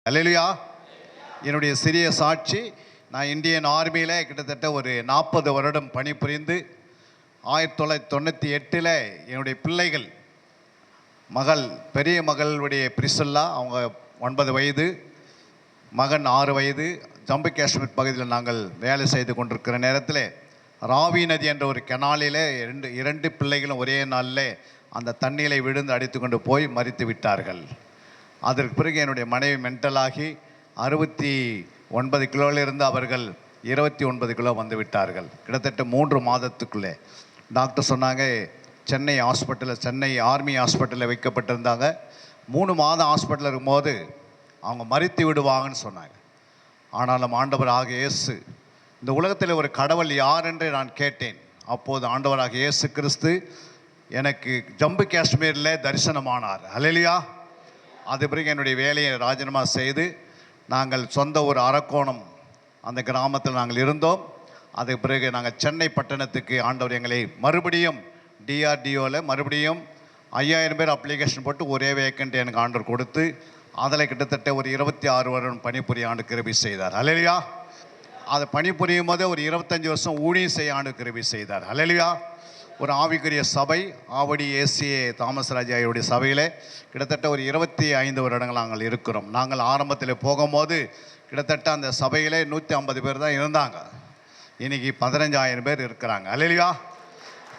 அல்லேலூயா. என்னுடைய சிறிய சாட்சி, நான் இந்தியன் ஆர்மியில் கிட்டத்தட்ட ஒரு 40 வருடம் பணிபுரிந்து 1998 என்னுடைய பிள்ளைகள், பெரிய மகளுடைய பிரிசல்லா, அவங்க 9 வயது, மகன் 6 வயது, ஜம்மு காஷ்மீர் பகுதியில் நாங்கள் வேலை செய்து கொண்டிருக்கிற நேரத்தில் ராவி நதி என்ற ஒரு கெனாலில் இரண்டு பிள்ளைகளும் ஒரே நாளில் அந்த தண்ணீரை விழுந்து அடித்து கொண்டு போய் மரித்து விட்டார்கள். அதற்கு பிறகு என்னுடைய மனைவி மென்டலாகி 69 கிலோவிலிருந்து அவர்கள் 29 கிலோ வந்து விட்டார்கள். கிட்டத்தட்ட 3 மாதத்துக்குள்ளே டாக்டர் சொன்னாங்க, சென்னை ஆர்மி ஹாஸ்பிட்டலில் வைக்கப்பட்டிருந்தாங்க. 3 மாதம் ஹாஸ்பிட்டலில் இருக்கும்போது அவங்க மரித்து விடுவாங்கன்னு சொன்னாங்க. ஆனாலும் ஆண்டவராக இயேசு, இந்த உலகத்தில் ஒரு கடவுள் யார் என்று நான் கேட்டேன். அப்போது ஆண்டவராக இயேசு கிறிஸ்து எனக்கு ஜம்மு காஷ்மீரில் தரிசனமானார். அல்லேலூயா. அது பிறகு என்னுடைய வேலையை ராஜினாமா செய்து நாங்கள் சொந்த ஒரு அரக்கோணம் அந்த கிராமத்தில் நாங்கள் இருந்தோம். அதுக்கு பிறகு நாங்கள் சென்னை பட்டணத்துக்கு ஆண்டவர் எங்களை மறுபடியும் டிஆர்டிஓவில் மறுபடியும் 5000 பேர் அப்ளிகேஷன் போட்டு ஒரே வேக்கண்ட் எனக்கு ஆண்டவர் கொடுத்து அதில் கிட்டத்தட்ட ஒரு 26 வருடம் பணிபுரிய ஆண்டு கிருபை செய்தார். அல்லேலூயா. அதை பணிபுரியும் போதே ஒரு 25 வருஷம் ஊழியம் செய்ய ஆண்டு கிருபை செய்தார். அல்லேலூயா. ஒரு ஆவிக்குரிய சபை, ஆவடி ஏசிஏ தாமஸ் ராஜாவுடைய சபையில் கிட்டத்தட்ட ஒரு 25 வருடங்கள் நாங்கள் இருக்கிறோம். நாங்கள் ஆரம்பத்தில் போகும்போது கிட்டத்தட்ட அந்த சபையிலே 150 பேர் தான் இருந்தாங்க. இன்றைக்கி 15,000 பேர் இருக்கிறாங்க. அல்லேலூயா.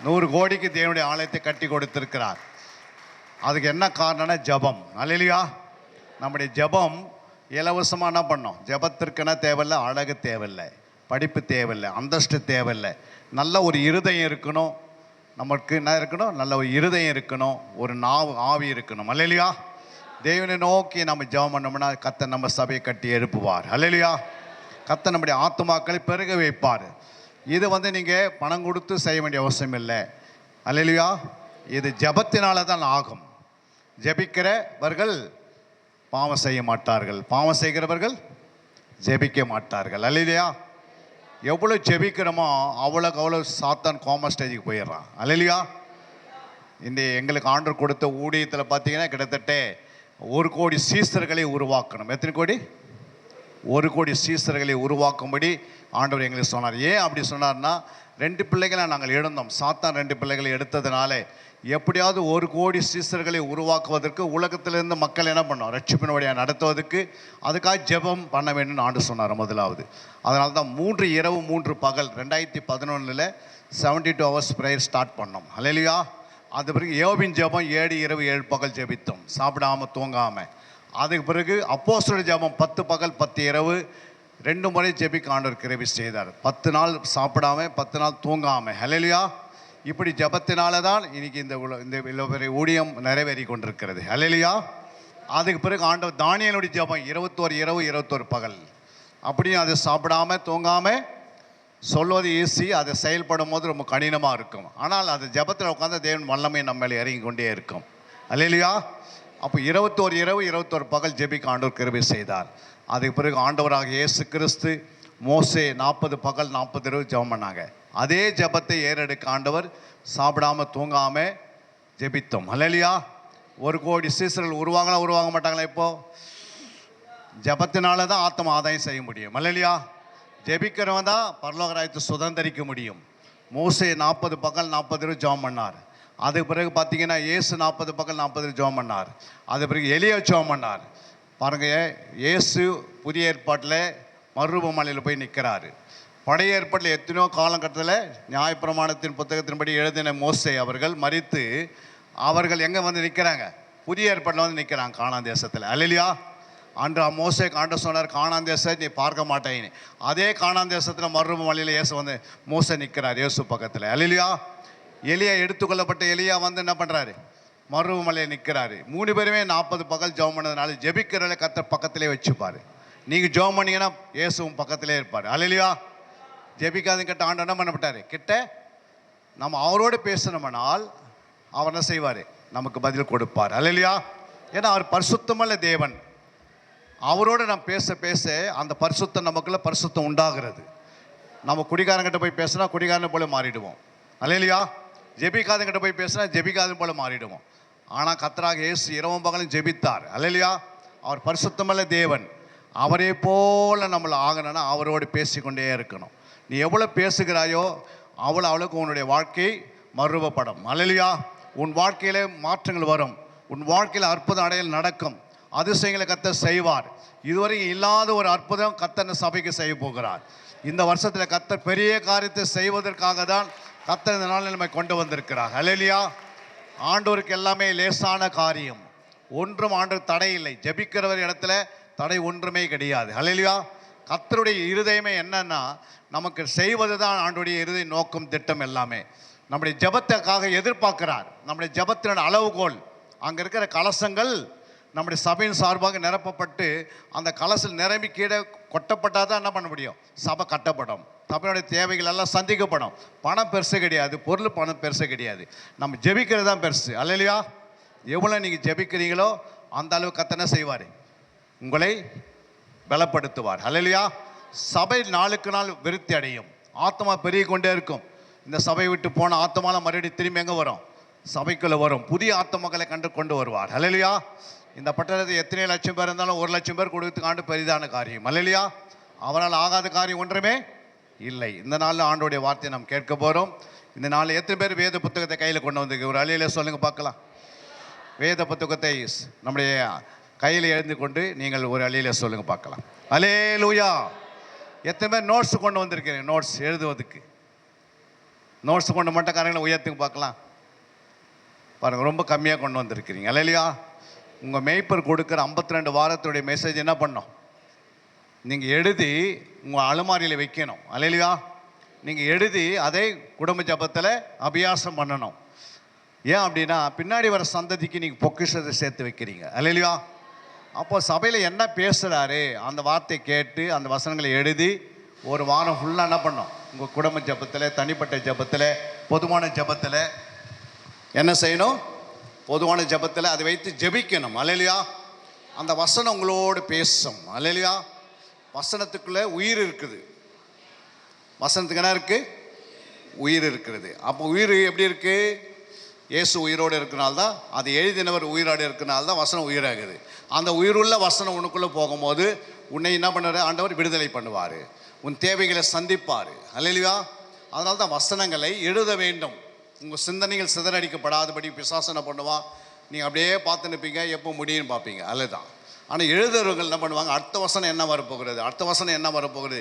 100 கோடிக்கு தேவனுடைய ஆலயத்தை கட்டி கொடுத்திருக்கிறார். அதுக்கு என்ன காரணம்னா ஜபம். அல்லேலூயா. நம்முடைய ஜபம் இலவசமாக என்ன பண்ணோம்? ஜபத்திற்குன்னா தேவையில்லை, அழகு தேவையில்லை, படிப்பு தேவையில்லை, அந்தஸ்து தேவையில்லை, நல்ல ஒரு இருதயம் இருக்கணும். நமக்கு என்ன இருக்கணும்? நல்ல ஒரு இருதயம் இருக்கணும், ஒரு ஆவி இருக்கணும். அல்லேலூயா. தேவனை நோக்கி நம்ம ஜெபம் பண்ணோம்னா கர்த்தர் நம்ம சபையை கட்டி எழுப்புவார். அல்லேலூயா. கர்த்தர் நம்முடைய ஆத்துமாக்களை பெருக வைப்பார். இது நீங்கள் பணம் கொடுத்து செய்ய வேண்டிய அவசியம் இல்லை. அல்லேலூயா. இது ஜபத்தினால தான் ஆகும். ஜபிக்கிறவர்கள் பாவம் செய்ய மாட்டார்கள், பாவம் செய்கிறவர்கள் ஜெபிக்க மாட்டார்கள். அல்லேலூயா. எவ்வளோ ஜெபிக்கிறோமோ அவ்வளோ சாத்தான் கோமா ஸ்டேஜுக்கு போயிடுறான். அல்லேலூயா. இந்த எங்களுக்கு ஆண்டவர் கொடுத்த ஊழியத்தில் பார்த்தீங்கன்னா கிட்டத்தட்ட 1 கோடி சீசர்களை உருவாக்கணும். எத்தனை கோடி? 1 கோடி சீசர்களை உருவாக்கும்படி ஆண்டவர் எங்களுக்கு சொன்னார். ஏன் அப்படி சொன்னார்னா, 2 பிள்ளைகளை நாங்கள் இழந்தோம். சாத்தான் 2 பிள்ளைகளை எடுத்ததுனால எப்படியாவது 1 கோடி சீசர்களை உருவாக்குவதற்கு, உலகத்திலிருந்து மக்கள் என்ன பண்ணோம், ரட்சிப்பின் வழியாக நடத்துவதற்கு, அதுக்காக ஜெபம் பண்ண வேண்டும்னு ஆண்டு சொன்னார் முதலாவது. அதனால தான் 3 இரவு 3 பகல் 2011 72 hours ப்ரேயர் ஸ்டார்ட் பண்ணோம். அல்லேலூயா. அது பிறகு யோபின் ஜெபம் 7 இரவு 7 பகல் ஜெபித்தோம், சாப்பிடாமல் தூங்காமல். அதுக்கு பிறகு அப்போஸ்தலர் ஜெபம் 10 பகல் 10 இரவு 2 முறை ஜெபிக்க ஆண்டவர் கிருபை செய்தார். 10 நாள் சாப்பிடாமல் 10 நாள் தூங்காமல். அல்லேலூயா. இப்படி ஜபத்தினால தான் இன்னைக்கு இந்த பெரிய ஊழியம் நிறைவேறி கொண்டிருக்கிறது. அல்லேலூயா. அதுக்கு பிறகு ஆண்டவர் தானியேலுடைய ஜபம் 21 இரவு 21 பகல். அப்படியும் அது சாப்பிடாமல் தூங்காமல் சொல்வது ஈஸி, அதை செயல்படும் போது ரொம்ப கடினமாக இருக்கும். ஆனால் அது ஜபத்தில் உட்காந்து தேவன் வல்லமை நம்ம மேலே இறங்கி கொண்டே இருக்கும். அல்லேலூயா. அப்போ 21 இரவு 21 பகல் ஜெபிக்க ஆண்டவர் கிருபை செய்தார். அதுக்கு பிறகு ஆண்டவராக இயேசு கிறிஸ்து, மோசே 40 பகல் 40 இரவு ஜெபம் பண்ணாங்க. அதே ஜபத்தை ஏறெடுக்க ஆண்டவர் சாப்பிடாமல் தூங்காமல் ஜெபித்தோம். அல்லேலூயா. 1 கோடி சீசர்கள் உருவாக மாட்டாங்களா? இப்போது ஜபத்தினால தான் ஆத்ம ஆதாயம் செய்ய முடியும். அல்லேலூயா. ஜெபிக்கிறவன் தான் பரலோக ராஜ்யத்தை சுதந்திரிக்க முடியும். மோசே 40 பகல் 40 இரவு ஜெபம் பண்ணார். அதுக்கு பிறகு பார்த்தீங்கன்னா இயேசு 40 பகல் 40 இரவு ஜெபம் பண்ணார். அதுக்கு பிறகு எலியா ஜெபம் பண்ணார். பாருங்கள், இயேசு புதிய ஏற்பாட்டில் மறுரூபமலையில் போய் நிற்கிறாரு. பழைய ஏற்பாட்டில் எத்தனையோ காலகட்டத்தில் நியாயப்பிரமாணத்தின் புத்தகத்தின்படி எழுதின மோசே அவர்கள் மரித்து அவர்கள் எங்கே வந்து நிற்கிறாங்க? புதிய ஏற்பாட்டில் நிற்கிறாங்க, கானான் தேசத்தில். அல்லேலூயா. அன்று மோசே ஆண்டவர் சொன்னார், கானான் தேசத்தை நீ பார்க்க மாட்டேன்னு. அதே கானான் தேசத்தில் மறுரூபமலையில் இயேசு மோசே நிற்கிறார் இயேசு பக்கத்தில். அல்லேலூயா. எலியா எடுத்துக்கொள்ளப்பட்ட எலியா என்ன பண்ணுறாரு? மறுரூபமலையில் நிற்கிறாரு. 3 பேருமே 40 பகல் ஜெபம் பண்ணதுனால ஜெபிக்கிறவளை கர்த்தர் பக்கத்திலே வச்சுப்பார். நீங்கள் ஜெபம் பண்ணிங்கன்னா இயேசுவும் பக்கத்திலே இருப்பார். அல்லேலூயா. ஜெபிக்காதுன்னு கேட்ட ஆண்டவர் என்ன பண்ணப்பட்டார்? கிட்ட நம்ம அவரோடு பேசணும்னால் அவர் என்ன செய்வார்? நமக்கு பதில் கொடுப்பார். அல்லேலூயா. ஏன்னா அவர் பரிசுத்தமல்ல தேவன். அவரோடு நம்ம பேச பேச அந்த பரிசுத்தம் நமக்குள்ள பரிசுத்தம் உண்டாகிறது. நம்ம குடிகாரங்கிட்ட போய் பேசினா குடிகாரனை போல மாறிடுவோம். அல்லேலூயா. ஜெபிக்காதங்கிட்ட போய் பேசினா ஜெபிக்காதன் போல மாறிடுவோம். ஆனால் கர்த்தராக இயேசு இரவும் பகலும் ஜெபித்தார். அல்லேலூயா. அவர் பரிசுத்தமல்ல தேவன். அவரே போல் நம்மளை ஆகணும்னா அவரோடு பேசிக்கொண்டே இருக்கணும். நீ எவ்வளோ பேசுகிறாயோ அவளுக்கு உன்னுடைய வாழ்க்கை மறுரூபப்படும். அல்லேலூயா. உன் வாழ்க்கையிலே மாற்றங்கள் வரும். உன் வாழ்க்கையில் அற்புத அடையல் நடக்கும். அதிசயங்களை கர்த்தர் செய்வார். இதுவரைக்கும் இல்லாத ஒரு அற்புதம் கர்த்தர் இந்த சபைக்கு செய்ய போகிறார். இந்த வருஷத்தில் கர்த்தர் பெரிய காரியத்தை செய்வதற்காக தான் கர்த்தர் இந்த நாளில் நம்மை கொண்டு வந்திருக்கிறார். அல்லேலூயா. ஆண்டவருக்கு எல்லாமே லேசான காரியம். ஒன்றும் ஆண்டவர் தடை இல்லை. ஜெபிக்கிறவர் இடத்துல தடை ஒன்றுமே கிடையாது. அல்லேலூயா. கர்த்தருடைய இருதயமே என்னன்னா, நமக்கு செய்வது தான் ஆண்டவருடைய இருதய நோக்கம், திட்டம் எல்லாமே. நம்முடைய ஜெபத்துக்காக எதிர்பார்க்கிறார். நம்முடைய ஜெபத்தினோட அளவுகோல் அங்கே இருக்கிற கலசங்கள் நம்முடைய சபையின் சார்பாக நிரப்பப்பட்டு அந்த கலசில் நிரம்பி கீழே கொட்டப்பட்டால் தான் என்ன பண்ண முடியும்? சபை கட்டப்படும். சபையோடைய தேவைகள் எல்லாம் சந்திக்கப்படும். பணம் பெருசு கிடையாது, பொருள் பணம் பெருசு கிடையாது. நம்ம ஜெபிக்கிறது தான் பெருசு. அல்லேலூயா. எவ்வளோ நீங்கள் ஜெபிக்கிறீங்களோ அந்த அளவு கர்த்தர் என்ன செய்வார்? உங்களை பலப்படுத்துவார். அல்லேலூயா. சபை நாளுக்கு நாள் விருத்தி அடையும். ஆத்மா பெருகி கொண்டே இருக்கும். இந்த சபையை விட்டு போன ஆத்மாலாம் மறுபடியும் திரும்பி எங்கே வரும்? சபைக்குள்ளே வரும். புதிய ஆத்மாக்களை கொண்டு வருவார். அல்லேலூயா. இந்த பட்டணத்தில் எத்தனை லட்சம் பேர் இருந்தாலும் 1 லட்சம் பேர் கொடுத்து ஆண்டு பெரிதான காரியம். அல்லேலூயா. அவரால் ஆகாத காரியம் ஒன்றுமே இல்லை. இந்த நாளில் ஆண்டோடைய வார்த்தையை நாம் கேட்க போகிறோம். இந்த நாளில் எத்தனை பேர் வேத புத்தகத்தை கையில் கொண்டு வந்திருக்கு? ஒரு அலையில சொல்லுங்கள் பார்க்கலாம். வேத புத்தகத்தை நம்முடைய கையில் எழுந்து கொண்டு நீங்கள் ஒரு அலையில சொல்லுங்கள் பார்க்கலாம். அல்லேலூயா. எத்தனை பேர் நோட்ஸ் கொண்டு வந்திருக்கிறீங்க? நோட்ஸ் எழுதுவதுக்கு நோட்ஸ் கொண்டு மட்டும் காரங்களை உயர்த்துக்கு பார்க்கலாம். பாருங்கள், ரொம்ப கம்மியாக கொண்டு வந்திருக்கிறீங்க. அல்லேலூயா. உங்கள் மேய்ப்பர் கொடுக்குற 52 வாரத்துடைய மெசேஜ் என்ன பண்ணோம்? நீங்கள் எழுதி உங்கள் அலுமாரியில் வைக்கணும். அல்லேலூயா. நீங்கள் எழுதி அதை குடும்ப ஜபத்தில் அபியாசம் பண்ணணும். ஏன் அப்படின்னா, பின்னாடி வர சந்ததிக்கு நீங்கள் பொக்கிஷத்தை சேர்த்து வைக்கிறீங்க. அல்லேலூயா. அப்போ சபையில் என்ன பேசுகிறாரு அந்த வார்த்தை கேட்டு அந்த வசனங்களை எழுதி ஒரு வாரம் ஃபுல்லாக என்ன பண்ணோம்? உங்கள் குடும்ப ஜபத்தில், தனிப்பட்ட ஜபத்தில், பொதுவான ஜபத்தில் என்ன செய்யணும்? பொதுவான ஜபத்தில் அதை வைத்து ஜெபிக்கணும். அல்லேலூயா. அந்த வசனம் உங்களோடு பேசும். அல்லேலூயா. வசனத்துக்குள்ளே உயிர் இருக்குது. வசனத்துக்கு என்ன இருக்குது? உயிர் இருக்கிறது. அப்போ உயிர் எப்படி இருக்குது? இயேசு உயிரோடு இருக்கிறனால்தான், அது எழுதினவர் உயிரோடு இருக்கிறனால்தான் வசனம் உயிராகுது. அந்த உயிருள்ள வசனம் உனக்குள்ளே போகும்போது உன்னை என்ன பண்ணுறாரு? ஆண்டவர் விடுதலை பண்ணுவார். உன் தேவைகளை சந்திப்பார். அல்லேலூயா. அதனால தான் வசனங்களை எழுத வேண்டும். உங்கள் சிந்தனைகள் சிதறடிக்கப்படாதபடி பிசாசு என்ன பண்ணுவான்? நீங்கள் அப்படியே பார்த்து நிற்பீங்க, எப்போ முடியும்னு பார்ப்பீங்க. அல்லதான். ஆனால் எழுதுறவர்கள் என்ன பண்ணுவாங்க? அடுத்த வசனம் என்ன வரப்போகிறது, அடுத்த வசனம் என்ன வரப்போகிறது,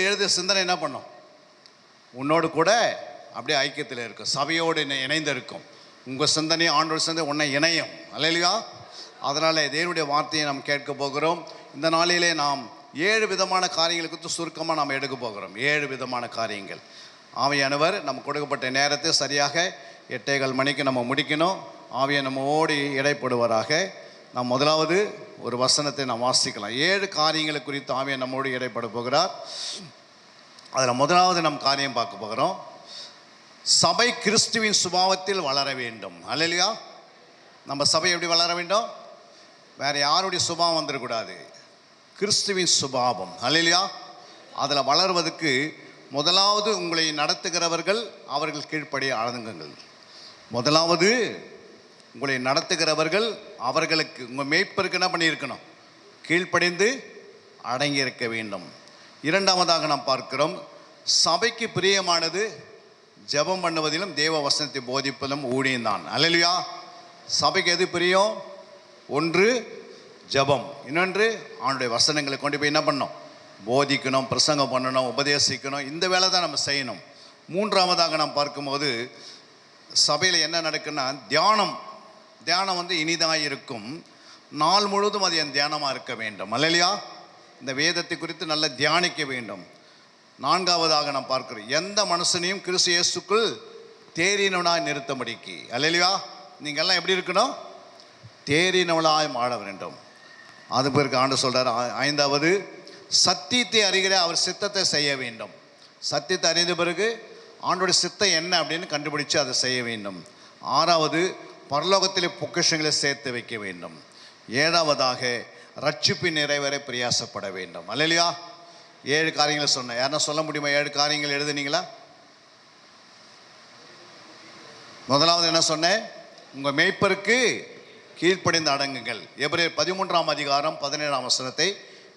எழுத சிந்தனை என்ன பண்ணும்? உன்னோடு கூட அப்படியே ஐக்கியத்தில் இருக்கும். சபையோடு இணைந்து இருக்கும். உங்கள் சிந்தனை ஆண்டோட சிந்தனை உன்னை இணையும். அல்லேலூயா. அதனால் தேவனுடைய வார்த்தையை நாம் கேட்க போகிறோம். இந்த நாளிலே நாம் 7 விதமான காரியங்களை குறித்து சுருக்கமாக நாம் எடுக்க போகிறோம். 7 விதமான காரியங்கள். ஆவியானவர் நம்ம கொடுக்கப்பட்ட நேரத்தை சரியாக 8:15 மணிக்கு நம்ம முடிக்கணும். ஆவியை நம்மோடு இடைப்படுவராக. நாம் முதலாவது ஒரு வசனத்தை நாம் வாசிக்கலாம். 7 காரியங்களை குறித்து ஆவியை நம்மோடு இடைப்பட போகிறார். அதில் முதலாவது நம் காரியம் பார்க்க போகிறோம். சபை கிறிஸ்துவின் சுபாவத்தில் வளர வேண்டும். அல்லேலூயா. நம்ம சபை எப்படி வளர வேண்டும்? வேறு யாருடைய சுபாவம் வந்துடக்கூடாது. கிறிஸ்துவின் சுபாவம். அல்லேலூயா. அதில் வளர்வதற்கு முதலாவது உங்களை நடத்துகிறவர்கள் அவர்கள் கீழ்ப்படிய அடங்குங்கள். முதலாவது உங்களை நடத்துகிறவர்கள் அவர்களுக்கு, உங்கள் மேய்ப்பருக்கு என்ன பண்ணியிருக்கணும்? கீழ்ப்படிந்து அடங்கி இருக்க வேண்டும். இரண்டாவதாக நாம் பார்க்கிறோம், சபைக்கு பிரியமானது ஜெபம் பண்ணுவதிலும் தேவ வசனத்தை போதிப்பதிலும் ஊழியம்தான். அல்லேலூயா. சபைக்கு எது பிரியம்? ஒன்று ஜெபம், இன்னொன்று அவனுடைய வசனங்களை கொண்டு போய் என்ன பண்ணணும்? போதிக்கணும், பிரசங்கம் பண்ணணும், உபதேசிக்கணும். இந்த வேலை தான் நம்ம செய்யணும். மூன்றாவதாக நாம் பார்க்கும்போது சபையில் என்ன நடக்குன்னா, தியானம் வந்து இனிதாக இருக்கும். நாள் முழுவதும் அது என் தியானமாக இருக்க வேண்டும். அல்லேலூயா. இந்த வேதத்தை குறித்து நல்லா தியானிக்க வேண்டும். நான்காவதாக நாம் பார்க்கிறோம், எந்த மனுஷனையும் கிறிஸ்து இயேசுக்குள் தேறினவனாய் நிறுத்தபடிக்கு. அல்லேலூயா. நீங்கள் எல்லாம் எப்படி இருக்கணும்? தேறினவனாய் வாழ வேண்டும். அது பிறகு ஆண்டு சொல்கிறார். ஐந்தாவது, சத்தியத்தை அறிகிற அவர் சித்தத்தை செய்ய வேண்டும். சத்தியத்தை அறிந்த பிறகு ஆண்டோடைய சித்தம் என்ன அப்படின்னு கண்டுபிடிச்சு அதை செய்ய வேண்டும். ஆறாவது, பரலோகத்திலே பொக்கிஷங்களை சேர்த்து வைக்க வேண்டும். ஏழாவதாக, ரட்சிப்பின் நிறைவேற பிரயாசப்பட வேண்டும். அல்லேலூயா. 7 காரியங்களை சொன்னேன். யாருன்னா சொல்ல முடியுமா? 7 காரியங்கள் எழுதுனீங்களா? முதலாவது என்ன சொன்னேன்? உங்கள் மேய்ப்பருக்கு கீழ்ப்படிந்து அடங்குங்கள். எபிரேயர் 13 அதிகாரம் 17 வசனத்தை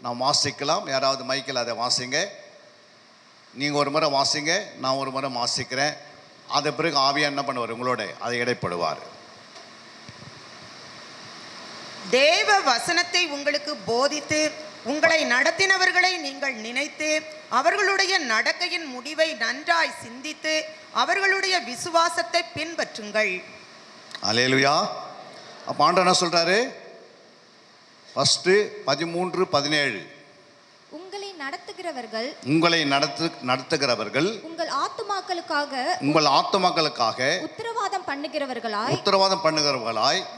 நாம் வாசிக்கலாம். யாராவது மைக்கில் அதை வாசிங்க. நீங்கள் ஒரு முறை வாசிங்க, நான் ஒரு முறை வாசிக்கிறேன். அது பிறகு ஆவியா என்ன பண்ணுவார்? உங்களோட அதை இடைப்படுவார். தேவ வசனத்தை உங்களுக்கு போதித்து உங்களை நடத்தினவர்களை நீங்கள் நினைத்து அவர்களுடைய நடக்கையின் முடிவை நன்றாய் சிந்தித்து அவர்களுடைய விசுவாசத்தை பின்பற்றுங்கள். அல்லேலூயா. அப்போ ஆண்டவர் என்ன சொல்றாரு? ஃபர்ஸ்ட் 13-17 உங்களை நடத்துகிறவர்கள் உங்கள் ஆத்துமாக்களுக்காக உத்தரவாதம் பண்ணுகிறவர்களாய்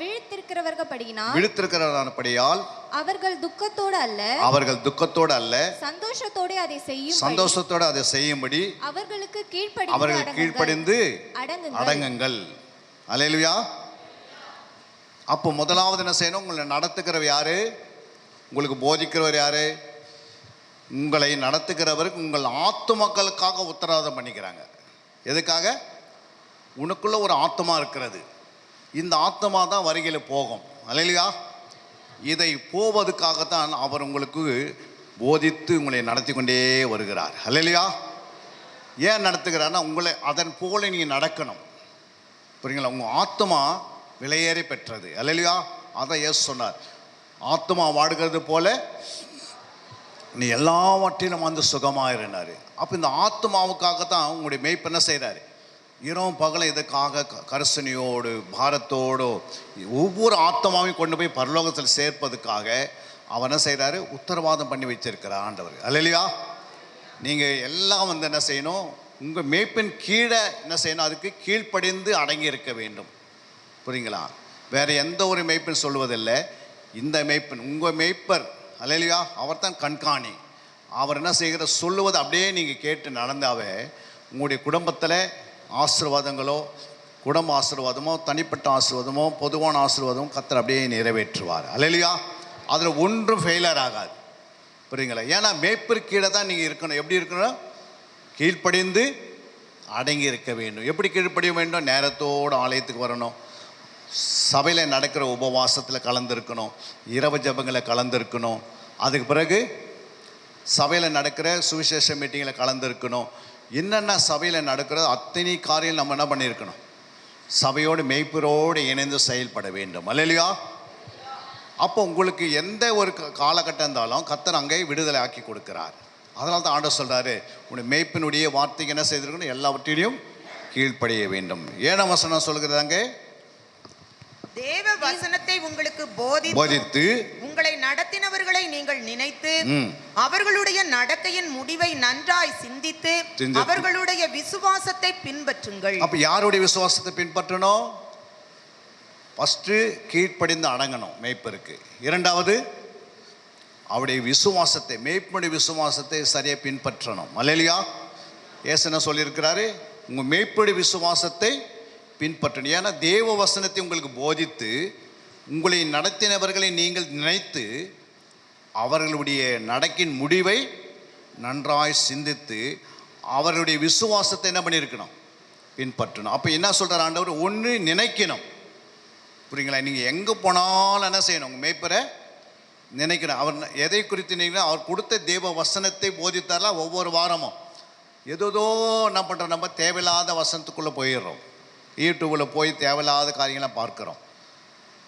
விழித்திருக்கிறவர்களானபடியால் அவர்கள் துக்கத்தோடு அல்ல சந்தோஷத்தோடு அதை செய்யும்படி அவர்களுக்கு கீழ்ப்படிந்து அடங்குங்கள். அல்லேலூயா. அப்போ முதலாவது என்ன செய்யணும்? உங்களை நடத்துகிறவர் யாரு? உங்களுக்கு போதிக்கிறவர் யாரு? உங்களை நடத்துகிறவருக்கு உங்கள் ஆத்துமக்களுக்காக உத்தரவாதம் பண்ணிக்கிறாங்க. எதுக்காக? உனக்குள்ள ஒரு ஆத்மா இருக்கிறது. இந்த ஆத்மா தான் வருகையில் போகும். அல்லேலூயா. இதை போவதுக்காகத்தான் அவர் உங்களுக்கு போதித்து உங்களை நடத்தி கொண்டே வருகிறார். அல்லேலூயா. ஏன் நடத்துகிறார்னா உங்களை அதன் போல நீங்கள் நடக்கணும். புரியுங்களா? உங்கள் ஆத்மா விலையேறி பெற்றது. அல்லேலூயா. அதை இயேசு சொன்னார், ஆத்மா வாடுகிறது போல நீ எல்லாவற்றிலும் வந்து சுகமாயிருந்தார். அப்போ இந்த ஆத்மாவுக்காகத்தான் உங்களுடைய மேய்ப்பு என்ன செய்கிறாரு? இரவும் பகலும் இதுக்காக கரிசனையோடு பாரத்தோடு ஒவ்வொரு ஆத்மாவையும் கொண்டு போய் பரலோகத்தில் சேர்ப்பதுக்காக அவர் என்ன செய்கிறாரு? உத்தரவாதம் பண்ணி வச்சிருக்கிறார் ஆண்டவர். அல்லேலூயா. நீங்கள் எல்லாம் என்ன செய்யணும்? உங்கள் மேய்ப்பின் கீழே என்ன செய்யணும்? அதுக்கு கீழ்ப்படிந்து அடங்கி இருக்க வேண்டும். புரியுங்களா? வேறு எந்த ஒரு மேய்ப்பன் சொல்வதில்லை. இந்த மேய்ப்பன் உங்கள் மேய்ப்பர். அல்லேலூயா. அவர் தான் கண்காணி. அவர் என்ன செய்கிற சொல்லுவது அப்படியே நீங்கள் கேட்டு நடந்தாவே உங்களுடைய குடும்பத்தில் ஆசீர்வாதங்களோ, குடும்ப ஆசீர்வாதமோ, தனிப்பட்ட ஆசீர்வாதமோ, பொதுவான ஆசீர்வாதமோ கர்த்தர் அப்படியே நிறைவேற்றுவார். அல்லேலூயா. அதில் ஒன்றும் ஃபெயிலியர் ஆகாது. புரியுங்களா? ஏன்னா மேய்ப்பர் கீழே தான் நீங்கள் இருக்கணும். எப்படி இருக்கணும்? கீழ்ப்படிந்து அடங்கி இருக்க வேண்டும். எப்படி கீழ்ப்படிய வேண்டும்? நேரத்தோடு ஆலயத்துக்கு வரணும், சபையில் நடக்கிற உபவாசத்தில் கலந்துருக்கணும், இரவு ஜபங்களை கலந்துருக்கணும், அதுக்கு பிறகு சபையில் நடக்கிற சுவிசேஷ மீட்டிங்கில் கலந்துருக்கணும். என்னென்ன சபையில் நடக்கிற அத்தனை காரியம் நம்ம என்ன பண்ணியிருக்கணும்? சபையோடு மேய்ப்பரோடு இணைந்து செயல்பட வேண்டும். அல்லேலூயா. அப்போ உங்களுக்கு எந்த ஒரு காலகட்டம் இருந்தாலும் கர்த்தர் அங்கே விடுதலை ஆக்கி கொடுக்கிறார். அதனால தான் ஆண்டவர் சொல்கிறாரு, உன்னுடைய மேய்ப்பினுடைய வார்த்தைக்கு என்ன செய்திருக்கணும்? எல்லாவற்றிலையும் கீழ்ப்படிய வேண்டும். 7ஆம் வசனம் சொல்கிறதாங்க, தேவ வசனத்தை உங்களுக்கு போதித்து உங்களை நடத்தினவர்களை நீங்கள் நினைத்து அவர்களுடைய நடக்கையின் முடிவை நன்றாய் சிந்தித்து அவர்களுடைய விசுவாசத்தை பின்பற்றுங்கள். அப்ப யாருடைய விசுவாசத்தை பின்பற்றணும்? ஃபர்ஸ்ட் கீழ்ப்படிந்து அடங்கணும் மேய்ப்பருக்கு. இரண்டாவது அவருடைய விசுவாசத்தை, மேய்ப்பனுடைய விசுவாசத்தை சரியா பின்பற்றணும். அல்லேலூயா. இயேசு என்ன சொல்லியிருக்கிறாரு? உங்க மேய்ப்பனுடைய விசுவாசத்தை பின்பற்றணும். ஏன்னா தேவ வசனத்தை உங்களுக்கு போதித்து உங்களை நடத்தினவர்களை நீங்கள் நினைத்து அவர்களுடைய நடக்கின் முடிவை நன்றாய் சிந்தித்து அவர்களுடைய விசுவாசத்தை என்ன பண்ணியிருக்கணும்? பின்பற்றணும். அப்போ என்ன சொல்கிறார் ஆண்டவர்? ஒன்று நினைக்கணும். புரியுங்களா? நீங்கள் எங்கே போனாலும் என்ன செய்யணும்? உங்கள் மேய்ப்பரை நினைக்கணும். அவர் எதை குறித்து நினைக்கணும்? அவர் கொடுத்த தேவ வசனத்தை போதித்தாரலாம். ஒவ்வொரு வாரமும் ஏதோ என்ன பண்ணுறோம்? நம்ம தேவையில்லாத வசனத்துக்குள்ளே போயிடுறோம். யூடியூப்பில் போய் தேவையில்லாத காரியங்களாம் பார்க்குறோம்.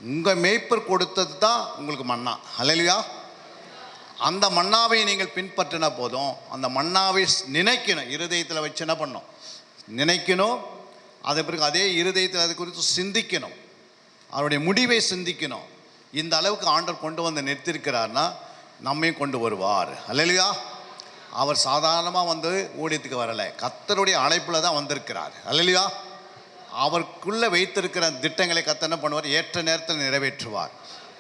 உங்கள் மேய்ப்பர் கொடுத்தது தான் உங்களுக்கு மன்னா. அல்லேலூயா. அந்த மன்னாவை நீங்கள் பின்பற்றினா போதும். அந்த மன்னாவை நினைக்கணும், இருதயத்தில் வச்சு என்ன பண்ணணும்? நினைக்கணும். அது பிறகு அதே இருதயத்தில் அது குறித்து சிந்திக்கணும், அவருடைய முடிவை சிந்திக்கணும். இந்த அளவுக்கு ஆண்டவர் கொண்டு வந்து நிறுத்திருக்கிறார்னா நம்மையும் கொண்டு வருவார். அல்லேலூயா. அவர் சாதாரணமாக வந்து ஊழியத்துக்கு வரலை, கர்த்தருடைய அழைப்பில் தான் வந்திருக்கிறார். அல்லேலூயா. அவருக்குள்ளே வைத்திருக்கிற திட்டங்களை கர்த்தர் என்ன பண்ணுவார்? ஏற்ற நேரத்தில் நிறைவேற்றுவார்.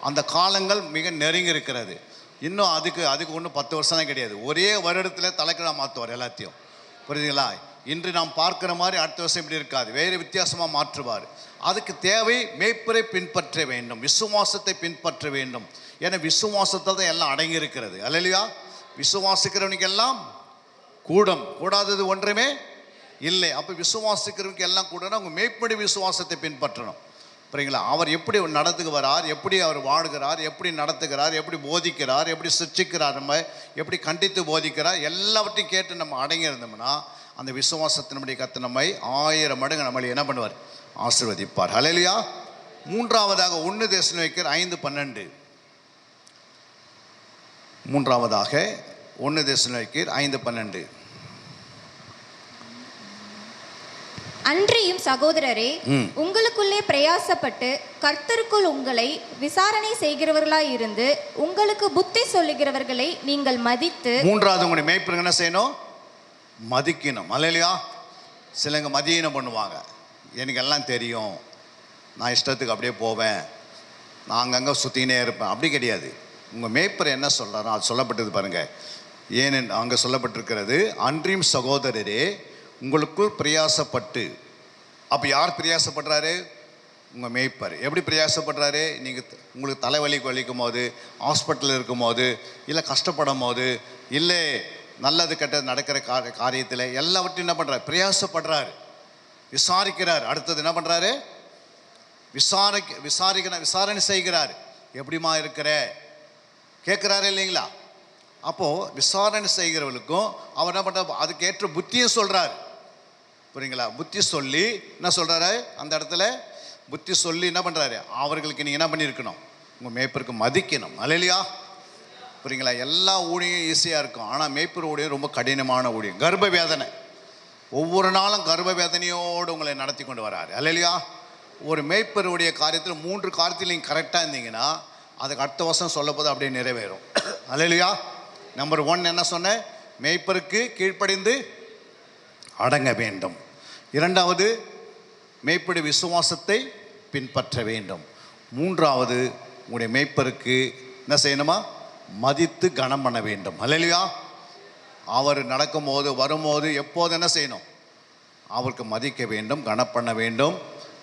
அந்த காலங்கள் மிக நெருங்கி இருக்கிறது. இன்னும் அதுக்கு ஒன்றும் 10 வருஷம் தான் கிடையாது. ஒரே வருடத்தில் தலைக்கீழாக மாற்றுவார் எல்லாத்தையும். புரியுதுங்களா? இன்று நாம் பார்க்குற மாதிரி அடுத்த வருஷம் இப்படி இருக்காது, வேறு வித்தியாசமாக மாற்றுவார். அதுக்கு தேவை மேய்ப்பரை பின்பற்ற வேண்டும், விசுவாசத்தை பின்பற்ற வேண்டும். ஏன்னா விசுவாசத்தை தான் எல்லாம் அடங்கி இருக்கிறது. அல்லேலூயா. விசுவாசிக்கிறவனுக்கு எல்லாம் கூடும், கூடாதது ஒன்றுமே இல்லை. அப்போ விசுவாசிக்கிறவனுக்கு எல்லாம் கூட உங்கள் மேய்ப்படி விசுவாசத்தை பின்பற்றணும். புரியுங்களா? அவர் எப்படி நடத்துகிறார், எப்படி அவர் வாழுகிறார், எப்படி நடத்துகிறார், எப்படி போதிக்கிறார், எப்படி சிக்ஷிக்கிறார், நம்ம எப்படி கண்டித்து போதிக்கிறார், எல்லாவற்றையும் கேட்டு நம்ம அடங்கி இருந்தோம்னா அந்த விசுவாசத்தினுடைய கர்த்தர் நம்மை 1000 மடங்கு நம்மளை என்ன பண்ணுவார்? ஆசீர்வதிப்பார். ஹல்லேலூயா. மூன்றாவதாக 1 தெசலோனிக்கேயர் 5:12. மூன்றாவதாக 1 தெசலோனிக்கேயர் 5:12. அன்றியும் சகோதரரே, உங்களுக்குள்ளே பிரயாசப்பட்டு கர்த்தருக்குள் உங்களை விசாரணை செய்கிறவர்களாய் இருந்து உங்களுக்கு புத்தி சொல்லுகிறவர்களை நீங்கள் மதித்து. மூன்றாவது, உங்களுடைய மேய்ப்பர்கள் என்ன செய்யணும்? மதிக்கணும். அல்லேலூயா. சிலங்க மதியீனம் பண்ணுவாங்க. எனக்கு எல்லாம் தெரியும், நான் இஷ்டத்துக்கு அப்படியே போவேன், நான் அங்கங்கே சுற்றினே இருப்பேன். அப்படி கிடையாது. உங்கள் மேய்ப்பர் என்ன சொல்கிறாரோ அது சொல்லப்பட்டது பாருங்கள். ஏனென்று அங்கே சொல்லப்பட்டிருக்கிறது, அன்றியும் சகோதரரே உங்களுக்குள் பிரயாசப்பட்டு. அப்போ யார் பிரயாசப்படுறாரு? உங்கள் மேய்ப்பர். எப்படி பிரயாசப்படுறாரு? நீங்கள் உங்களுக்கு தலைவலி வலிக்கும் போது, ஹாஸ்பிட்டலில் இருக்கும் போது, இல்லை கஷ்டப்படும் போது, இல்லை நல்லது கெட்டது நடக்கிற காரியத்தில் எல்லாவற்றையும் என்ன பண்ணுறாரு? பிரயாசப்படுறாரு, விசாரிக்கிறார். அடுத்தது என்ன பண்ணுறாரு? விசாரணை செய்கிறார். எப்படிமா இருக்கிற கேட்குறாரு இல்லைங்களா? அப்போது விசாரணை செய்கிறவர்களுக்கும் அவர் என்ன பண்ணுறாரு? அதுக்கேற்ற புத்தியும் சொல்கிறார். புரியுங்களா? புத்தி சொல்லி என்ன சொல்கிறாரு? அந்த இடத்துல புத்தி சொல்லி என்ன பண்ணுறாரு? அவர்களுக்கு நீங்கள் என்ன பண்ணியிருக்கணும்? உங்கள் மேய்ப்பருக்கு மதிக்கணும். அல்லேலூயா. புரியுங்களா? எல்லா ஊழியும் ஈஸியாக இருக்கும், ஆனால் மேய்ப்பர் ஊழியம் ரொம்ப கடினமான ஊழியம். கர்ப்ப வேதனை, ஒவ்வொரு நாளும் கர்ப்ப வேதனையோடு உங்களை நடத்தி கொண்டு வராரு. அல்லேலூயா. ஒரு மேய்ப்பருடைய காரியத்தில் 3 காரியத்தில் நீங்கள் கரெக்டாக இருந்தீங்கன்னா அதுக்கு அடுத்த வருஷம் சொல்லப்போது அப்படியே நிறைவேறும். அல்லேலூயா. நம்பர் 1 என்ன சொன்னேன்? மேய்ப்பருக்கு கீழ்ப்படிந்து அடங்க வேண்டும். 2வது, மேய்ப்படி விசுவாசத்தை பின்பற்ற வேண்டும். 3வது, உங்களுடைய மேய்ப்பருக்கு என்ன செய்யணுமா? மதித்து கனம் பண்ண வேண்டும். அல்லேலூயா. அவர் நடக்கும்போது வரும்போது எப்போது என்ன செய்யணும்? அவருக்கு மதிக்க வேண்டும், கனம் பண்ண வேண்டும்.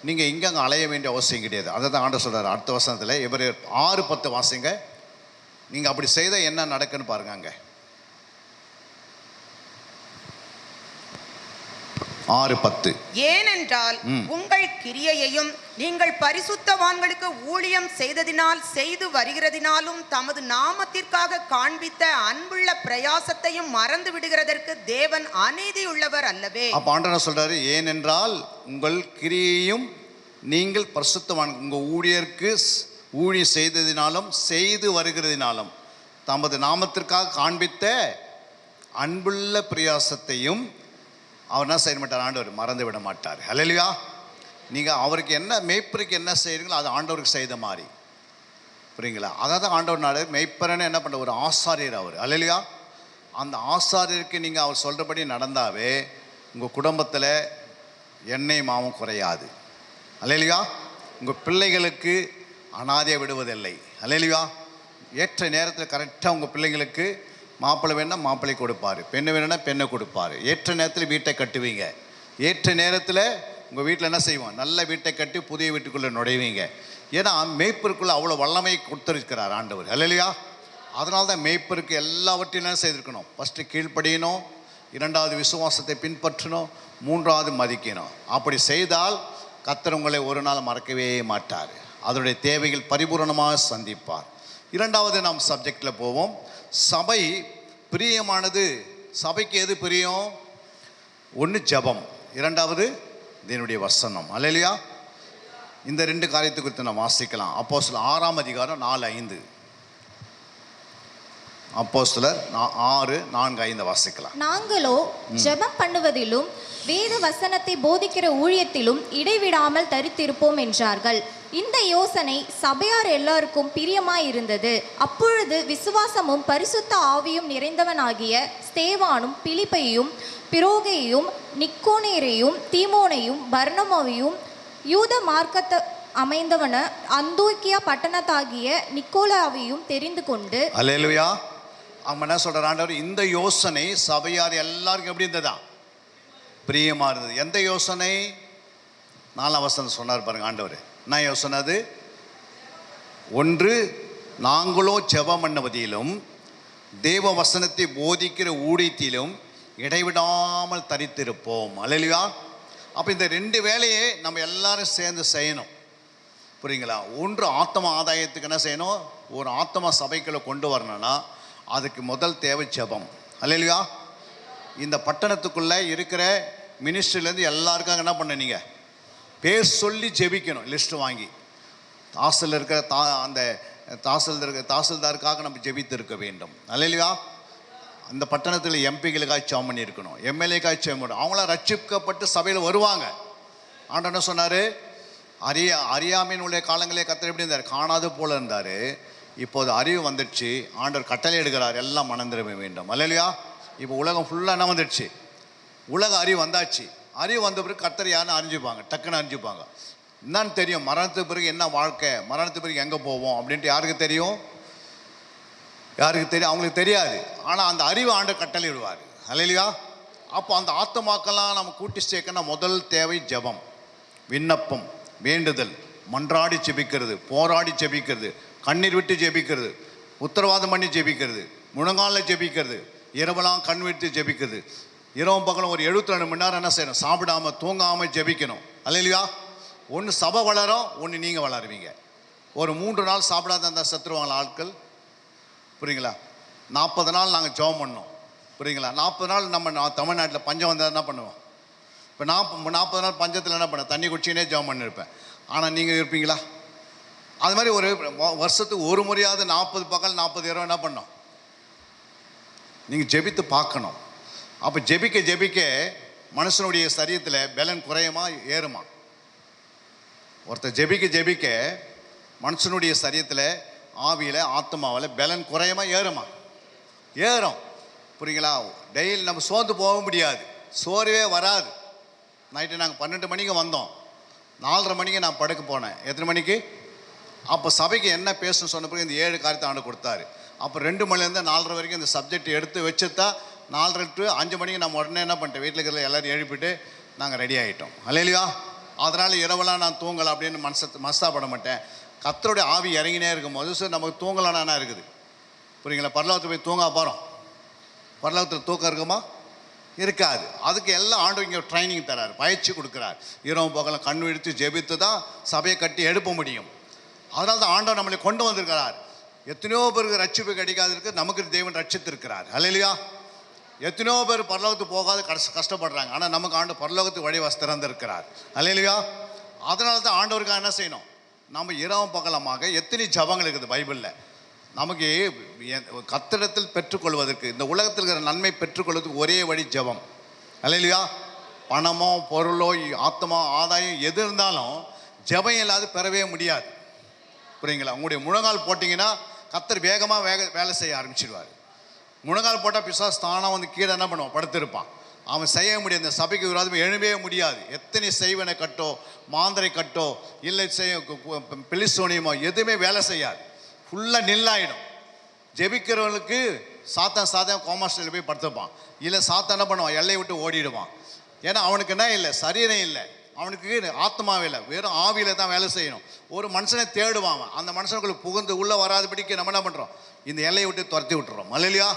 நீங்கள் இங்கே அங்கே அலைய வேண்டிய அவசியம் கிடையாது. அதை தான் ஆண்டவர் சொல்கிறார் அடுத்த வசனத்தில். எபிரேயர் 6:10 வாசிங்க. நீங்கள் அப்படி செய்தால் என்ன நடக்குன்னு பாருங்க. அங்கே 6:10. ஏனென்றால் உங்கள் கிரியையையும் நீங்கள் பரிசுத்தவான்களுக்கு ஊழியம் செய்ததினால் செய்து வருகிறதினாலும் தமது நாமத்திற்காக காண்பித்த அன்புள்ள பிரயாசத்தையும் மறந்து விடுகிறதற்கு தேவன் அநீதி உள்ளவர் அல்லவே. அப்ப ஆண்டவர் சொல்றாரு, ஏனென்றால் உங்கள் கிரியையும் நீங்கள் பரிசுத்தவான் உங்கள் ஊழியருக்கு ஊழியம் செய்ததினாலும் செய்து வருகிறதினாலும் தமது நாமத்திற்காக காண்பித்த அன்புள்ள பிரயாசத்தையும் அவர் என்ன செய்ய மாட்டார்? ஆண்டவர் மறந்து விட மாட்டார். ஹல்லேலூயா. நீங்கள் அவருக்கு என்ன மேய்ப்பருக்கு என்ன செய்கிறீங்களோ அது ஆண்டவருக்கு செய்த மாதிரி. புரியுங்களா? அதாவது ஆண்டவர் நாடு மேய்ப்பரன்னு என்ன பண்ணுற ஒரு ஆசாரியர் அவர். ஹல்லேலூயா. அந்த ஆசாரியருக்கு நீங்கள் அவர் சொல்கிறபடி நடந்தாவே உங்கள் குடும்பத்தில் எண்ணெய் மாவும் குறையாது. ஹல்லேலூயா. உங்கள் பிள்ளைகளுக்கு அனாதையை விடுவதில்லை. ஹல்லேலூயா. ஏற்ற நேரத்தில் கரெக்டாக உங்கள் பிள்ளைங்களுக்கு மாப்பிள்ளை வேணும்னா மாப்பிள்ளை கொடுப்பார், பெண்ணு வேணும்னா பெண்ணை கொடுப்பார். ஏற்ற நேரத்தில் வீட்டை கட்டுவீங்க. ஏற்ற நேரத்தில் உங்கள் வீட்டில் என்ன செய்வோம்? நல்ல வீட்டை கட்டி புதிய வீட்டுக்குள்ளே நுழைவீங்க. ஏன்னா மேய்ப்பருக்குள்ளே அவ்வளோ வல்லமை கொடுத்துருக்கிறார் ஆண்டவர். அல்லேலூயா. அதனால தான் மேய்ப்பருக்கு எல்லாவற்றையும் என்ன செய்திருக்கணும்? ஃபஸ்ட்டு கீழ்ப்படியணும், 2வது விசுவாசத்தை பின்பற்றணும், 3வது மதிக்கணும். அப்படி செய்தால் கர்த்தர் உங்களை ஒரு நாள் மறக்கவே மாட்டார். அதனுடைய தேவைகள் பரிபூரணமாக சந்திப்பார். 2வது நாம் சப்ஜெக்டில் போவோம். சபை பிரியமானது. சபைக்கு எது பிரியம்? 1 ஜெபம், 2வது தேவனுடைய வசனம். அல்லேலூயா. இந்த 2 காரியத்தை குறித்து நாம் வாசிக்கலாம். அப்போஸ்தலர் 6ஆம் அதிகாரம் 4-5. அப்போஸ்தலர் 6:4-5 வாசிக்கலாம். நாங்களோ ஜெபம் பண்ணுவதிலும் வேத வசனத்தை போதிக்கிற ஊழியத்திலும் இடைவிடாமல் தரித்திருப்போம் என்றார்கள். இந்த யோசனை சபையார் எல்லாருக்கும் பிரியமாயிருந்தது. அப்பொழுது விசுவாசமும் பரிசுத்த ஆவியும் நிறைந்தவனாகிய ஸ்தேவானும் பிலிப்பையும் பிரோகையும் நிக்கோனேரையும் தீமோனையும் பர்னமாவையும் யூத மார்க்கத்தை அமைந்தவன அந்தோக்கியா பட்டணத்தாகிய நிக்கோலாவையும் தெரிந்து கொண்டு. அல்லேலூயா. அவங்க என்ன சொல்கிறார் ஆண்டவர்? இந்த யோசனை சபையார் எல்லாருக்கும் எப்படி இருந்ததா? பிரியமா இருந்தது. எந்த யோசனை? 4ஆம் வசனம் சொன்னார் பாருங்க ஆண்டவர். என்ன யோசனை அது? 1, நாங்களோ ஜெபம் பண்ணுவதிலும் தேவ வசனத்தை போதிக்கிற ஊழியத்திலும் இடைவிடாமல் தரித்திருப்போம். அல்லேலூயா. அப்போ இந்த 2 வேலையை நம்ம எல்லாரும் சேர்ந்து செய்யணும். புரியுங்களா? ஒன்று ஆத்ம ஆதாயத்துக்கு என்ன செய்யணும்? ஒரு ஆத்ம சபைக்குள்ளே கொண்டு வரணும்னா அதுக்கு முதல் தேவை ஜெபம். அல்லேலூயா. இந்த பட்டணத்துக்குள்ளே இருக்கிற மினிஸ்ட்ரிலேருந்து எல்லாருக்காக என்ன பண்ண, நீங்கள் பேர் சொல்லி ஜெபிக்கணும். லிஸ்ட்டு வாங்கி தாசில் இருக்கிற அந்த தாசில்தாருக்காக நம்ம ஜெபித்து இருக்க வேண்டும். அல்லேலூயா. அந்த பட்டணத்தில் எம்பிகளுக்காக ஜெபம் பண்ணியிருக்கணும், எம்எல்ஏக்காக ஜெபம் பண்ணணும். அவங்களாம் ரட்சிக்கப்பட்டு சபையில் வருவாங்க. ஆண்டவர் என்ன சொன்னார்? அறியாமையினுடைய காலங்களே கர்த்தர் எப்படி இருந்தார்? காணாது போல இருந்தார். இப்போது அறிவு வந்துடுச்சு. ஆண்டவர் கட்டளை எடுக்கிறார், எல்லாம் மனம் திரும்ப வேண்டும். அல்லேலூயா. இப்போ உலகம் ஃபுல்லாக என்ன வந்துடுச்சு? உலக அறிவு வந்தாச்சு. அறிவு வந்த பிறகு கர்த்தர் யாருன்னு அறிஞ்சுப்பாங்க, டக்குன்னு அறிஞ்சுப்பாங்க. என்னன்னு தெரியும்? மரணத்துக்கு பிறகு என்ன வாழ்க்கை, மரணத்துக்கு பிறகு எங்கே போவோம் அப்படின்ட்டு யாருக்கு தெரியும்? யாருக்கு தெரியும்? அவங்களுக்கு தெரியாது. ஆனால் அந்த அறிவு ஆண்டவர் கட்டளை விடுவார். அல்லேலூயா. அப்போ அந்த ஆத்துமாக்கெல்லாம் நம்ம கூட்டி சேர்க்கணும். முதல் தேவை ஜெபம், விண்ணப்பம், வேண்டுதல், மன்றாடி ஜெபிக்கிறது, போராடி ஜெபிக்கிறது, கண்ணீர் விட்டு ஜெபிக்கிறது, உத்தரவாதம் பண்ணி ஜெபிக்கிறது, முழங்காலில் ஜெபிக்கிறது, இரவெல்லாம் கண் விட்டு ஜெபிக்கிறது. இரவும் பகலும் ஒரு 72 மணி நேரம் என்ன செய்யணும்? சாப்பிடாமல் தூங்காமல் ஜெபிக்கணும். அல்லேலூயா. ஒன்று சபை வளரும், ஒன்று நீங்கள் வளருவீங்க. ஒரு 3 நாள் சாப்பிடாத அந்த சத்துருவாங்கள ஆட்கள், புரியுங்களா? 40 நாள் நாங்கள் ஜெபம் பண்ணோம், புரியுங்களா? 40 நாள் நம்ம தமிழ்நாட்டில் பஞ்சம் வந்தால் என்ன பண்ணுவோம்? இப்போ 40 நாள் பஞ்சத்தில் என்ன பண்ண, தண்ணி குடிச்சினே ஜெபம் பண்ணியிருப்பேன். ஆனால் நீங்கள் இருப்பீங்களா? அது மாதிரி ஒரு வருஷத்துக்கு ஒரு முறையாவது 40 பகல் 40 இரவு என்ன பண்ணோம்? நீங்கள் ஜெபித்து பார்க்கணும். அப்போ ஜெபிக்க ஜெபிக்க மனுஷனுடைய சரீரத்தில் பலன் குறையுமா ஏறுமா? ஒருத்தர் ஜெபிக்க ஜெபிக்க மனுஷனுடைய சரீரத்தில் ஆவியில் ஆத்மாவில் பலன் குறையுமா ஏறுமா? ஏறும். புரியுங்களா? டெய்லி நம்ம சோர்ந்து போக முடியாது, சோர்வே வராது. நைட்டு நாங்கள் 12 மணிக்கு வந்தோம், 4:30 மணிக்கு நான் படுக்க போனேன். எத்தனை மணிக்கு? அப்போ சபைக்கு என்ன பேசணும்னு சொன்ன பிறகு இந்த 7 காரியத்தை ஆண்டு கொடுத்தாரு. அப்போ 2 மணிலேருந்து 4:30 வரைக்கும் இந்த சப்ஜெக்ட் எடுத்து வச்சுட்டா 4:30 to 5 மணிக்கு நம்ம உடனே என்ன பண்ணிட்டேன், வீட்டில் இருக்கிற எல்லோரும் எழுப்பிட்டு நாங்கள் ரெடி ஆகிட்டோம். அல்லேலூயா. அதனால் இரவெல்லாம் நான் தூங்கலாம் அப்படின்னு மனசாப்பட மாட்டேன். கர்த்தருடைய ஆவி இறங்கினே இருக்கும் போது சார் நமக்கு தூங்கலான்னா இருக்குது. புரியுங்களா? பரலோகத்தில் போய் தூங்க போகிறோம், பரலோகத்தில் தூக்கம் இருக்குமா? இருக்காது. அதுக்கு எல்லாம் ஆண்டு இங்கே ட்ரைனிங் தரார், பயிற்சி கொடுக்குறார். இரவு பகலும் கண் விழித்து ஜெபித்து தான் சபையை கட்டி எழுப்ப முடியும். அதனால தான் ஆண்டவர் நம்மளை கொண்டு வந்திருக்கிறார். எத்தனையோ பேருக்கு ரட்சிப்பு கிடைக்காது இருக்கு, நமக்கு தேவன் ரட்சித்திருக்கிறார். அல்லேலூயா. எத்தனையோ பேர் பரலோகத்துக்கு போகாத கஷ்டப்படுறாங்க, ஆனால் நமக்கு ஆண்டு பரலோகத்துக்கு வழி திறந்திருக்கிறார். அல்லேலூயா. அதனால தான் ஆண்டவருக்காக என்ன செய்யணும்? நம்ம இரவும் பகலமாக எத்தனை ஜபங்கள் இருக்குது பைபிளில். நமக்கு கர்த்தரிடத்தில் பெற்றுக்கொள்வதற்கு, இந்த உலகத்தில் இருக்கிற நன்மை பெற்றுக்கொள்வதற்கு ஒரே வழி ஜபம். அல்லேலூயா. பணமோ பொருளோ ஆத்மா ஆதாயம் எது இருந்தாலும் ஜபம் இல்லாது பெறவே முடியாது. புரியுங்களா? உங்களுடைய முழங்கால் போட்டிங்கன்னா கர்த்தர் வேகமாக வேலை செய்ய ஆரம்பிச்சிடுவார். முழங்கால் போட்டால் பிசாசு தானாக வந்து கீழே என்ன பண்ணுவான்? படுத்திருப்பான். அவன் செய்ய முடியாது, இந்த சபைக்கு விரோதமாக எழும்பவே முடியாது. எத்தனை செய்வனை கட்டோ மாந்திரை கட்டோ இல்லை பிலிசோனியமோ எதுவுமே வேலை செய்யாது, ஃபுல்லாக நில்லாயிடும். ஜெபிக்கிறவனுக்கு சாத்தான் கோமாஸ்டரில் போய் படுத்துப்பான். இல்லை சாத்தான் என்ன பண்ணுவான்? எல்லையை விட்டு ஓடிடுவான். ஏன்னா அவனுக்கு என்ன இல்லை? சரீரம் இல்லை, அவனுக்கு ஆத்மாவே இல்லை, வெறும் ஆவியில் தான் வேலை செய்யணும். ஒரு மனுஷனை தேடுவான், அந்த மனுஷனுக்குள்ள புகுந்து உள்ளே வராதபடிக்கு நம்ம என்ன பண்ணுறோம்? இந்த எல்லையை விட்டு துரத்தி விட்டுறோம். அல்லேலூயா.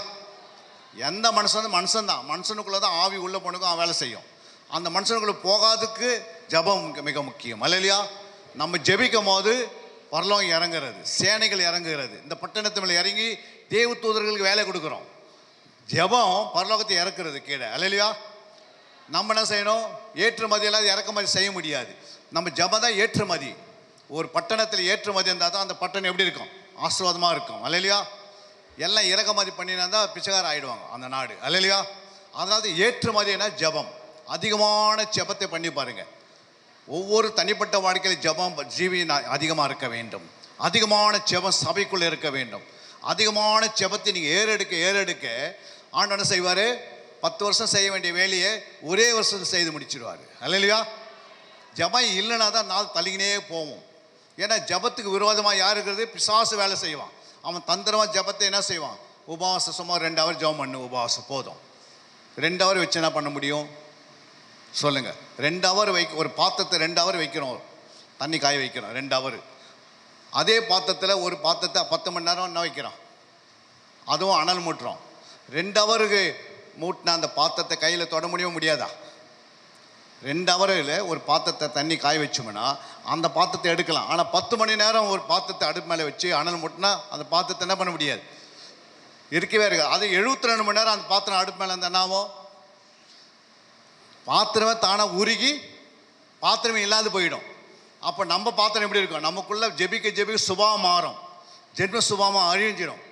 எந்த மனுஷன் தான் மனுஷனுக்குள்ளே தான் ஆவி உள்ள போனுக்கும் அவன் வேலை செய்யும். அந்த மனுஷனுக்குள்ளே போகாதுக்கு ஜபம் மிக முக்கியம். அல்லேலூயா. நம்ம ஜெபிக்கும் போது பரலோகம் இறங்குறது, சேனைகள் இறங்குகிறது. இந்த பட்டணத்து மேலே இறங்கி தேவ தூதர்களுக்கு வேலை கொடுக்குறோம். ஜபம் பரலோகத்தை இறக்குறது கீழே. அல்லேலூயா. நம்ம என்ன செய்யணும்? ஏற்றுமதி எல்லாம் இறக்குமதி செய்ய முடியாது. நம்ம ஜபம் தான் ஏற்றுமதி. ஒரு பட்டணத்தில் ஏற்றுமதி இருந்தால் தான் அந்த பட்டணம் எப்படி இருக்கும்? ஆசீர்வாதமாக இருக்கும். அல்லேலூயா. எல்லாம் இறக்குமதி பண்ணினா தான் பிச்சைக்கார ஆகிடுவாங்க அந்த நாடு. அல்லேலூயா. அதனால தான் ஏற்றுமதினா ஜபம். அதிகமான ஜபத்தை பண்ணி பாருங்கள். ஒவ்வொரு தனிப்பட்ட வாழ்க்கையில் ஜபம் ஜீவி அதிகமாக இருக்க வேண்டும். அதிகமான ஜபம் சபைக்குள்ளே இருக்க வேண்டும். அதிகமான ஜபத்தை நீங்கள் ஏறெடுக்க ஆண்டவர் என்ன செய்வார்? 10 வருஷம் செய்ய வேண்டிய வேலையை ஒரே வருஷம் செய்து முடிச்சிடுவார். அல்லேலூயா. ஜபம் இல்லைனா தான் நாள் தள்ளிக்கினே போவோம். ஏன்னா ஜபத்துக்கு விரோதமாக யார் இருக்கிறது? பிசாசு வேலை செய்வான். அவன் தந்திரமாக ஜபத்தை என்ன செய்வான்? உபவாசம் சும்மா 2 ஹவர் ஜபம் பண்ணு, உபவாசம் போதும். 2 ஹவர் வச்சு என்ன பண்ண முடியும் சொல்லுங்கள்? 2 ஹவர் ஒரு பாத்திரத்தை 2 ஹவர் வைக்கிறோம், தண்ணி காய வைக்கிறோம் 2 ஹவர். அதே பாத்திரத்தில் ஒரு பாத்திரத்தை 10 மணி நேரம் என்ன வைக்கிறோம்? அதுவும் அனல் மூட்டுறோம். 2 ஹவருக்கு மூட்டின அந்த பாத்திரத்தை கையில் தொட முடியாதா? 2 ஹவரில் ஒரு பாத்திரத்தை தண்ணி காய வச்சோம்னா அந்த பாத்திரத்தை எடுக்கலாம். ஆனால் 10 மணி நேரம் ஒரு பாத்திரத்தை அடுப்பு மேலே வச்சு அனல் முட்டினா அந்த பாத்திரத்தை என்ன பண்ண முடியாது, இருக்கவே இருக்காது. அது 72 மணி நேரம் அந்த பாத்திரம் அடுப்பு மேலே இருந்தால் என்னாகும், பாத்திரமே தானாக உருகி பாத்திரமே இல்லாது போயிடும். அப்போ நம்ம பாத்திரம் எப்படி இருக்கும், நமக்குள்ள ஜெபிக்க சுபாவம் மாறும், ஜென்ம சுபாவம் அழிஞ்சிடும்.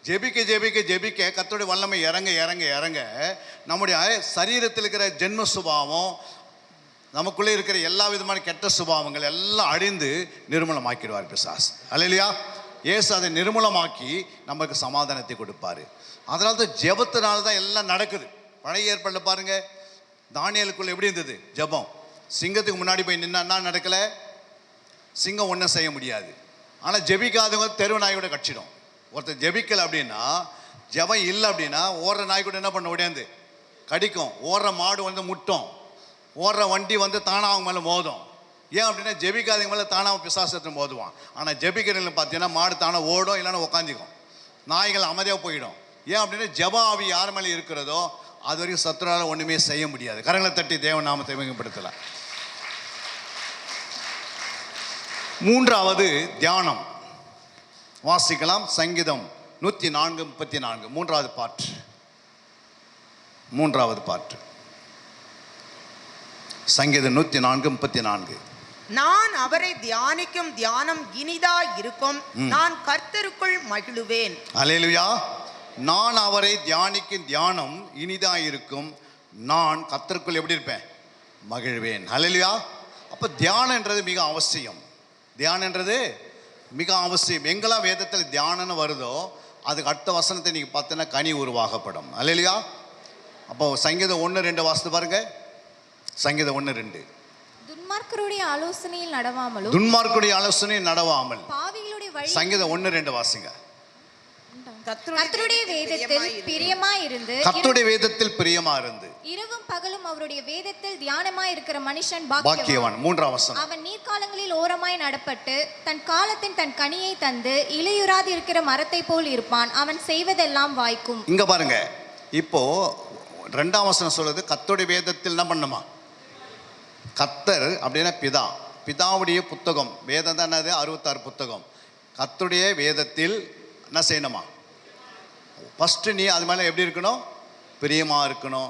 ஜெபிக்க கர்த்தருடைய வல்லமை இறங்க நம்முடைய சரீரத்தில் இருக்கிற ஜென்ம சுபாவம், நமக்குள்ளே இருக்கிற எல்லா விதமான கெட்ட சுபாவங்கள் எல்லாம் அழிந்து நிர்மூலமாக்கிடுவார் பிசாசு. அல்லேலூயா. இயேசு அதை நிர்மூலமாக்கி நமக்கு சமாதானத்தை கொடுப்பாரு. அதனால தான் ஜெபத்தினால தான் எல்லாம் நடக்குது. பழைய ஏற்பாட்டில் பாருங்க, தானியேலுக்குள்ள எப்படி இருந்தது ஜெபம். சிங்கத்துக்கு முன்னாடி போய் நின்னா நடக்கலை, சிங்கம் ஒன்றும் செய்ய முடியாது. ஆனால் ஜெபிக்காதவங்க தெருவு நாய் கூட கட்சிடும். ஒருத்தர் ஜெபிக்கலை அப்படின்னா, ஜெபம் இல்லை அப்படின்னா ஓடுற நாய் கூட என்ன பண்ண உடையாது கடிக்கும், ஓடுற மாடு வந்து முட்டும், ஓடுற வண்டி வந்து தானாக அவங்க மேலே மோதும். ஏன் அப்படின்னா ஜெபிக்காதவங்க மேலே தானாக பிசாசத்தை மோதுவான். ஆனால் ஜெபிக்கிறவங்க பார்த்தீங்கன்னா மாடு தானாக ஓடும், இல்லைன்னா உட்காந்துக்கும், நாய்கள் அமைதியாக போயிடும். ஏன் அப்படின்னா ஜெப ஆவி யார் மேலே இருக்கிறதோ அது வரைக்கும் சத்துரால ஒன்றுமே செய்ய முடியாது. கரங்களை தட்டி தேவ நாமத்தை மேம்படுத்தலாம். 3வது தியானம் வாசிக்கலாம். சங்கீதம் 104:34 3வது பாட்டு. சங்கீதம் 104:34. நான் அவரை தியானிக்கும் தியானம் இனிதா இருக்கும், நான் கர்த்தருக்குள் மகிழுவேன். அல்லேலூயா. நான் அவரை தியானிக்கும் தியானம் இனிதா இருக்கும், நான் கர்த்தருக்குள் எப்படி இருப்பேன், மகிழ்வேன். அல்லேலூயா. அப்போ தியானன்றது மிக அவசியம். தியானன்றது மிக அவசியம். எங்கெல்லாம் வேதத்தில் தியானம்னு வருதோ அதுக்கு அடுத்த வசனத்தை நீங்கள் பார்த்தீங்கன்னா கனி உருவாகப்படும். அல்லேலூயா. அப்போ சங்கீதம் 1:2 வாசித்து பாருங்க. சங்கீதம் 1:2. துன்மார்க்கருடைய ஆலோசனையில் நடவாமலும் பாவிகளுடைய வழி. சங்கீதம் 1:2 வாசிங்க. கர்த்தருடைய வேதத்தில் பிரியமா இருந்து இரவும் பகலும் அவருடைய வேதத்தில் தியானமாய் இருக்கிற மனுஷன் பாக்கியவான். 3ஆம் வசனம். அவன் நீர்க்காலங்களில் ஓரமாய் நடப்பட்டு தன் காலத்தின் தன் கனியை தந்து இலையுறாது இருக்கிற மரத்தை போல் இருப்பான், அவன் செய்வதெல்லாம் வாய்க்கும். இங்க பாருங்க, இப்போ 2ஆம் வசனம் சொல்றது கர்த்தருடைய வேதத்தில் என்ன பண்ணுமா. கர்த்தர் அப்படின்னா பிதா, பிதாவுடைய புத்தகம். வேதம் தான் என்னது, 66 புத்தகம். கர்த்தருடைய வேதத்தில் என்ன செய்யணுமா, ஃபஸ்ட்டு நீ அது மேலே எப்படி இருக்கணும், பிரியமாக இருக்கணும்,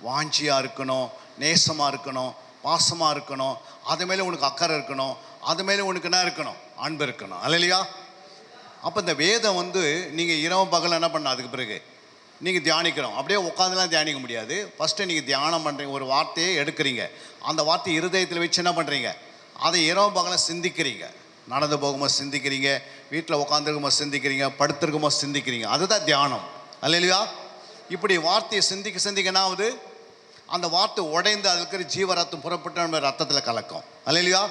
வாஞ்சியாக இருக்கணும், நேசமாக இருக்கணும், பாசமாக இருக்கணும், அது மேலே உனக்கு அக்கறை இருக்கணும், அது மேலே உனக்கு என்ன இருக்கணும், அன்பு இருக்கணும். அல்லேலூயா. அப்போ இந்த வேதம் வந்து நீங்கள் இரவு பகல் என்ன பண்ண, அதுக்கு பிறகு நீங்கள் தியானிக்கிறோம். அப்படியே உட்காந்துலாம் தியானிக்க முடியாது. ஃபஸ்ட்டு நீங்கள் தியானம் பண்ணுறீங்க, ஒரு வார்த்தையை எடுக்கிறீங்க, அந்த வார்த்தையை இருதயத்தில் வச்சு என்ன பண்ணுறீங்க, அதை இரவு பகலை சிந்திக்கிறீங்க. நடந்து போகும்போது சிந்திக்கிறீங்க, வீட்டில் உட்காந்துருக்கும்போது சிந்திக்கிறீங்க, படுத்திருக்கும்போது சிந்திக்கிறீங்க. அதுதான் தியானம். அல்லேலூயா. இப்படி வார்த்தையை சிந்திக்க என்ன ஆகுது, அந்த வார்த்தை உடைந்து அதில் இருக்கிற ஜீவ ரத்தம் புறப்பட்டு நம்ம ரத்தத்தில் கலக்கும். அல்லேலூயா.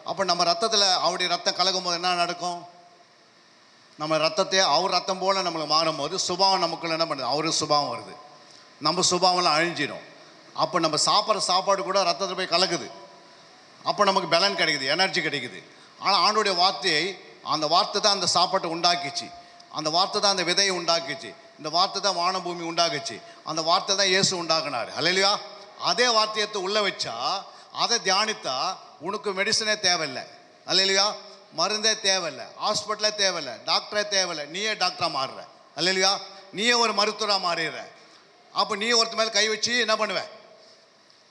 அப்போ நம்ம ரத்தத்தில் அவருடைய ரத்தம் கலக்கும் போது என்ன நடக்கும், நம்ம ரத்தத்தை அவர் ரத்தம் போல் நம்மளுக்கு மாறும் போது சுபாவம் நமக்குள்ள என்ன பண்ணுது, அவரு சுபாவம் வருது, நம்ம சுபாவம்லாம் அழிஞ்சிடும். அப்போ நம்ம சாப்பிட்ற சாப்பாடு கூட ரத்தத்தில் போய் கலக்குது. அப்போ நமக்கு பலன் கிடைக்குது, எனர்ஜி கிடைக்குது. ஆனால் ஆண்டோடைய வார்த்தையை, அந்த வார்த்தை தான் அந்த சாப்பாட்டை உண்டாக்கிச்சு, அந்த வார்த்தை தான் அந்த விதையை உண்டாக்கிச்சு, இந்த வார்த்தை தான் வான பூமி உண்டாக்குச்சு, அந்த வார்த்தை தான் இயேசு உண்டாக்குனார். அல்லேலூயா. அதே வார்த்தையத்தை உள்ள வச்சா, அதை தியானித்தா உனக்கு மெடிசனே தேவையில்லை. அல்லேலூயா. மருந்தே தேவையில்லை, ஹாஸ்பிட்டலே தேவையில்லை, டாக்டரே தேவையில்லை, நீயே டாக்டராக மாறுற. அல்லேலூயா. நீயே ஒரு மருத்துவராக மாறிடுற. அப்போ நீ ஒருத்த மேலே கை வச்சு என்ன பண்ணுவேன்,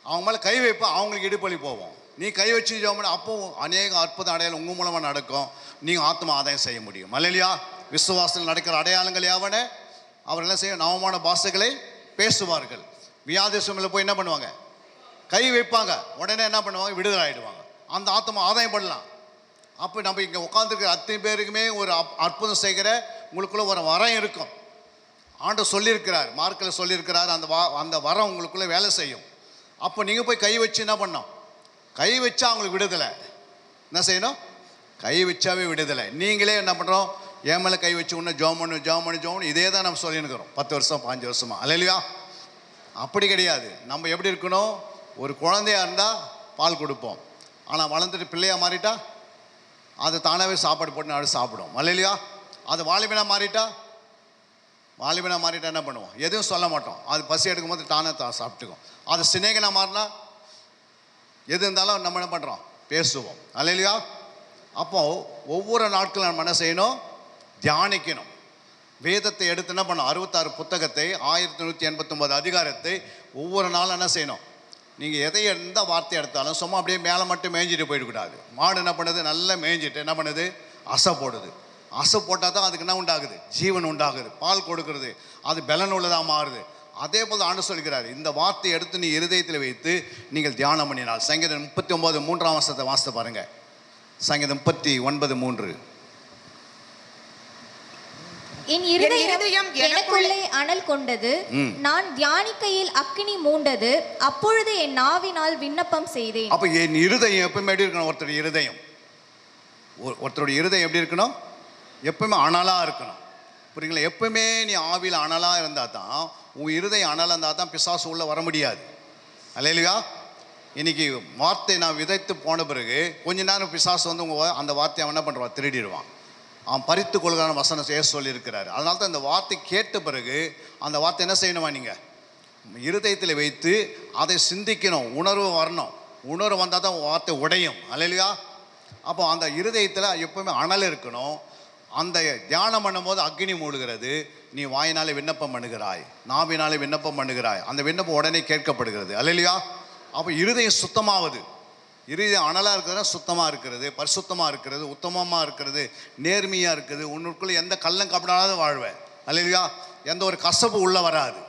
அவங்க மேலே கை வைப்போம், அவங்களுக்கு இடுப்பலி போவோம். நீ கை வச்சு ஜெபம் அப்போ அநேக அற்புத அடையாளம் உங்கள் மூலமாக நடக்கும், நீங்கள் ஆத்மா ஆதாயம் செய்ய முடியும். அல்லேலூயா. விசுவாசத்தில் நடக்கிற அடையாளங்கள் யாவனே, அவர் என்ன செய்ய, நவமான பாஷைகளை பேசுவார்கள். வியாதிசமில் போய் என்ன பண்ணுவாங்க, கை வைப்பாங்க, உடனே என்ன பண்ணுவாங்க, விடுதலை ஆகிடுவாங்க, அந்த ஆத்மா ஆதாயம் பண்ணலாம். அப்போ நம்ம இங்கே உட்காந்துருக்கிற அத்தனை பேருக்குமே ஒரு அற்புதம் செய்கிற உங்களுக்குள்ள ஒரு வரம் இருக்கும். ஆண்டவர் சொல்லியிருக்கிறார், மார்க்கில் சொல்லியிருக்கிறார், அந்த வரம் உங்களுக்குள்ளே வேலை செய்யும். அப்போ நீங்கள் போய் கை வச்சு என்ன பண்ணோம், கை வச்சா அவங்களுக்கு விடுதலை. என்ன செய்யணும், கை வச்சாவே விடுதலை. நீங்களே என்ன பண்ணுறோம், என் மேலே கை வச்சு இன்னும் ஜோம் இதே தான் நம்ம சொல்லியிருக்கிறோம் 10 வருஷம் 5 வருஷமா. அல்லேலூயா. அப்படி கிடையாது. நம்ம எப்படி இருக்கணும், ஒரு குழந்தையாக இருந்தால் பால் கொடுப்போம், ஆனால் வளர்ந்துட்டு பிள்ளையாக மாறிட்டா அது தானாகவே சாப்பாடு போட்டு நாடு சாப்பிடும். அல்லேலூயா. அது வாலிபனாக மாறிட்டா என்ன பண்ணுவோம், எதுவும் சொல்ல மாட்டோம், அது பசி எடுக்கும் போது தானே சாப்பிட்டுக்கும். அது சிநேகனாக மாறினா எது இருந்தாலும் நம்ம என்ன பண்ணுறோம், பேசுவோம். அல்லேலூயா. அப்போ ஒவ்வொரு நாட்களும் நம்ம என்ன செய்யணும், தியானிக்கணும். வேதத்தை எடுத்து என்ன பண்ணணும், 66 புத்தகத்தை, 1189 அதிகாரத்தை ஒவ்வொரு நாளும் என்ன செய்யணும். நீங்கள் எந்த வார்த்தை எடுத்தாலும் சும்மா அப்படியே மேலே மட்டும் மேய்ஞ்சிட்டு போயிடக்கூடாது. மாடு என்ன பண்ணுது, நல்லா மேய்ஞ்சிட்டு என்ன பண்ணுது, அசை போடுது. அசை போட்டால் தான் அதுக்கு என்ன உண்டாகுது, ஜீவன் உண்டாகுது, பால் கொடுக்குறது, அது பலன் உள்ளதாக மாறுது. அதே போல் ஆண்டு சொல்கிறார், இந்த வார்த்தையை எடுத்து நீ இருதயத்தில் வைத்து நீங்கள் தியானம் பண்ணினால். சங்கீதம் 39 3ஆம் வசனத்தை வாசித்து பாருங்க. சங்கீதம் 39 3. என் இருதயம் எனக்குள்ளே அனல் கொண்டது, நான் தியானிக்கையில் அக்கினி மூண்டது, அப்பொழுது என் நாவினால் விண்ணப்பம் செய்தேன். அப்ப என் இருதயம் எப்பவுமே எப்படி இருக்கணும், ஒருத்தருடைய இருதயம் எப்படி இருக்கணும், எப்பவுமே அனலா இருக்கணும். புரியுங்களா? எப்பவுமே நீ ஆவியில் அனலா இருந்தா தான், உன் இருதயம் அனலா இருந்தா தான் பிசாசு உள்ள வர முடியாது. அல்லேலூயா. இன்னைக்கு வார்த்தை நான் விதைத்து போன பிறகு கொஞ்ச நேரம் பிசாசு வந்து அந்த வார்த்தையை அவன் என்ன பண்ணுவான், திருடிடுவான். அவன் பறித்து கொள்கிறான வசனம் சொல்லியிருக்கிறாரு. அதனால தான் இந்த வார்த்தை கேட்ட பிறகு அந்த வார்த்தை என்ன செய்யணுமா, நீங்கள் இருதயத்தில் வைத்து அதை சிந்திக்கணும். உணர்வு வரணும். உணர்வு வந்தால் தான் வார்த்தை உடையும். அல்லேலூயா. அப்போ அந்த இருதயத்தில் எப்பவுமே அனல் இருக்கணும். அந்த தியானம் பண்ணும்போது அக்னி மூடுகிறது. நீ வாயினாலே விண்ணப்பம் பண்ணுகிறாய், நாவினாலே விண்ணப்பம் பண்ணுகிறாய், அந்த விண்ணப்பம் உடனே கேட்கப்படுகிறது. அல்லேலூயா. அப்போ இருதயம் சுத்தமாவது, இருதயம் அனலாக இருக்கிறது, சுத்தமாக இருக்கிறது, பரிசுத்தமாக இருக்கிறது, உத்தமமாக இருக்கிறது, நேர்மையாக இருக்குது. உன்னுக்குள்ளே எந்த கள்ளம் கப்படாத வாழ்வேன். அல்லேலூயா. எந்த ஒரு கசப்பு உள்ள வராது.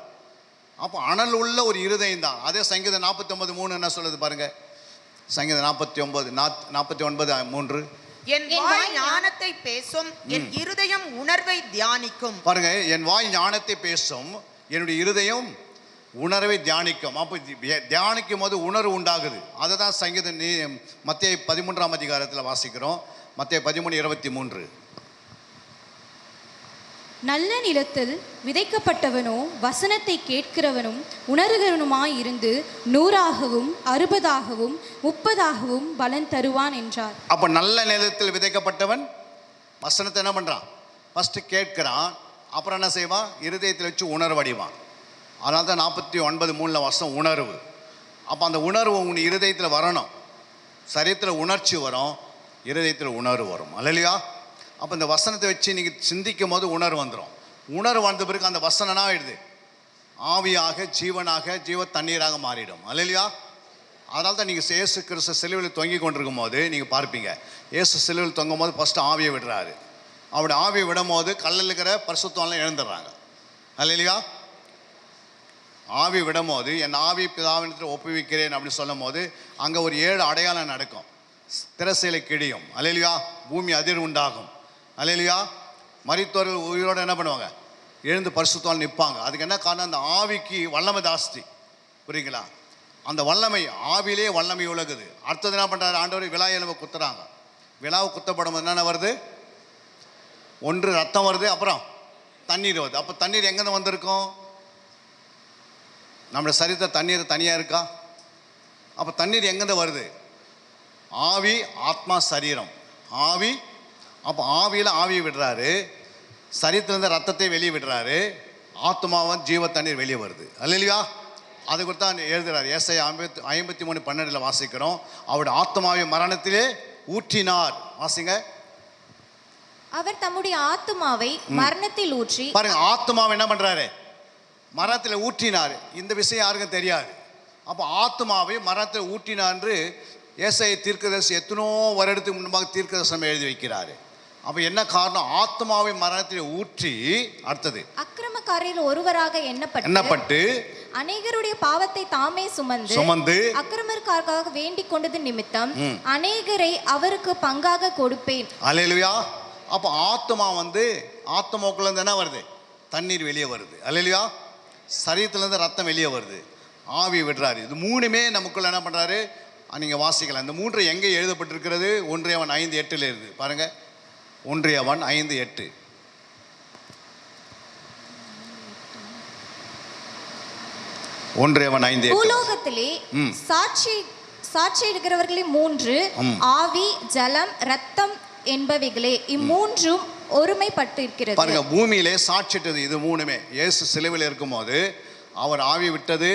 அப்போ அனல் உள்ள ஒரு இருதயம் தான். அதே சங்கீதம் 49 3 என்ன சொல்லுது பாருங்க. சங்கீதம் 49 3. என் வாய் ஞானத்தை பேசும், என் இருதயம் உணர்வை தியானிக்கும். பாருங்க, என் வாய் ஞானத்தை பேசும், என்னுடைய இருதயம் உணர்வை தியானிக்கும். அப்போ தியானிக்கும் போது உணர்வு உண்டாகுது. அதை தான் சங்கீதம் மத்தேயு 13ஆம் அதிகாரத்தில் வாசிக்கிறோம். மத்தேயு 13:23. நல்ல நிலத்தில் விதைக்கப்பட்டவனோ வசனத்தை கேட்கிறவனும் உணர்கிறவனுமாயிருந்து 100ஆகவும் 60ஆகவும் 30ஆகவும் பலன் தருவான் என்றார். அப்போ நல்ல நிலத்தில் விதைக்கப்பட்டவன் வசனத்தை என்ன பண்ணுறான், ஃபஸ்ட்டு கேட்கிறான், அப்புறம் என்ன செய்வான், இருதயத்தில் வச்சு உணர்வடைவான். அதனால தான் 49 3 வசனம் உணர்வு. அப்போ அந்த உணர்வு உன் இருதயத்தில் வரணும். சரீரத்தில் உணர்ச்சி வரும், இருதயத்தில் உணர்வு வரும். அல்லேலூயா. அப்போ இந்த வசனத்தை வச்சு நீங்கள் சிந்திக்கும் போது உணர்வு வந்துடும். உணர்வு வந்த பிறகு அந்த வசனம்னா ஆயிடுது, ஆவியாக, ஜீவனாக, ஜீவ தண்ணீராக மாறிடும். அல்லேலூயா. அதனால தான் நீங்கள் இயேசு கிறிஸ்து சிலுவையில் தொங்கி கொண்டிருக்கும் போது நீங்கள் பார்ப்பீங்க, இயேசு சிலுவையில் தொங்கும் போது ஃபஸ்ட்டு ஆவியை விடுறாரு. அப்படி ஆவியை விடும் போது கல்லில் இருக்கிற பரிசுத்தம்லாம் எழுந்துடுறாங்க. அல்லேலூயா. ஆவி விடும் போது என் ஆவி பிதாவினத்தில் ஒப்புவிக்கிறேன் அப்படின்னு சொல்லும் போது அங்கே ஒரு 7 அடையாளம் நடக்கும். திரைசீலை கிழியும். அல்லேலூயா. பூமி அதிர் உண்டாகும். அல்லேலூயா. மரித்தோர்கள் உயிரோடு என்ன பண்ணுவாங்க, எழுந்து பரிசுத்தம் நிற்பாங்க. அதுக்கு என்ன காரணம், அந்த ஆவிக்கு வல்லமை ஜாஸ்தி. புரியுங்களா? அந்த வல்லமை ஆவிலே வல்லமை உலகுது. அடுத்தது என்ன பண்ணுறாரு, ஆண்டவர் விழா எலும்பை குத்துறாங்க. விழாவை குத்தப்படும் போது என்னென்ன வருது, ஒன்று ரத்தம் வருது, அப்புறம் தண்ணீர் வருது. அப்போ தண்ணீர் எங்கேருந்து வந்திருக்கும், நம்மளோட சரீரத்தை தண்ணீர் தனியாக இருக்கா? அப்போ தண்ணீர் எங்கேருந்து வருது, ஆவி, ஆத்மா, சரீரம். ஆவி, அப்போ ஆவியில் ஆவியை விடுறாரு, சரீரத்திலேருந்து ரத்தத்தை வெளியே விடுறாரு, ஆத்மாவும் ஜீவ தண்ணீர் வெளியே வருது. அல்லேலூயா. அது குறித்து தான் எழுதுகிறார். ஏசாயா 53:12 வாசிக்கிறோம். அவருடைய ஆத்மாவை மரணத்திலே ஊற்றினார். வாசிங்க. அவர் தம்முடைய ஆத்துமாவை மரணத்தில் ஊற்றி. பாருங்க, ஆத்மாவை என்ன பண்றாரு, மரணத்தில் ஊற்றினார். இந்த விஷயம் யாருக்கும் தெரியாது. அப்போ ஆத்மாவை மரணத்தில் ஊற்றினார் என்று ஏசாயா தீர்க்கதரிசி எத்தனோ வருடத்துக்கு முன்பாக தீர்க்கதரிசனம் எழுதி வைக்கிறாரு. அப்போ என்ன காரணம், ஆத்மாவை மரணத்தில் ஊற்றி, அடுத்தது அக்கிரமக்காரரில் ஒருவராக எண்ணப்பட்டு அநேகருடைய பாவத்தை தாமே சுமந்து அக்கிரமக்காரராக வேண்டிக் கொண்டது நிமித்தம் அநேகரை அவருக்கு பங்காக கொடுப்பேன். அல்லேலூயா. அப்போ ஆத்மா வந்து, ஆத்மாக்குள்ள என்ன வருது, தண்ணீர் வெளியே வருது. அல்லேலூயா. சரீரத்திலேருந்து ரத்தம் வெளியே வருது, ஆவி விடுறாரு. இது மூணுமே நமக்குள்ள என்ன பண்ணுறாரு, நீங்கள் வாசிக்கலாம். இந்த 3 எங்கே எழுதப்பட்டிருக்கிறது, 1 யோவான் 5:8 இருக்குது. பாருங்கள், 1 யோவான் 5:8. பூலோகத்திலே சாட்சியிடுகிறவர்களே 3, ஆவி, ஜலம், ரத்தம் என்பவைகளே. இம்மூன்றும் ஒருமைப்பட்டு இருக்கிறது. பாருங்க, பூமியிலே சாட்சிட்டது இது மூணுமே. இயேசு சிலுவையில் இருக்கும்போது அவர் ஆவி விட்டது,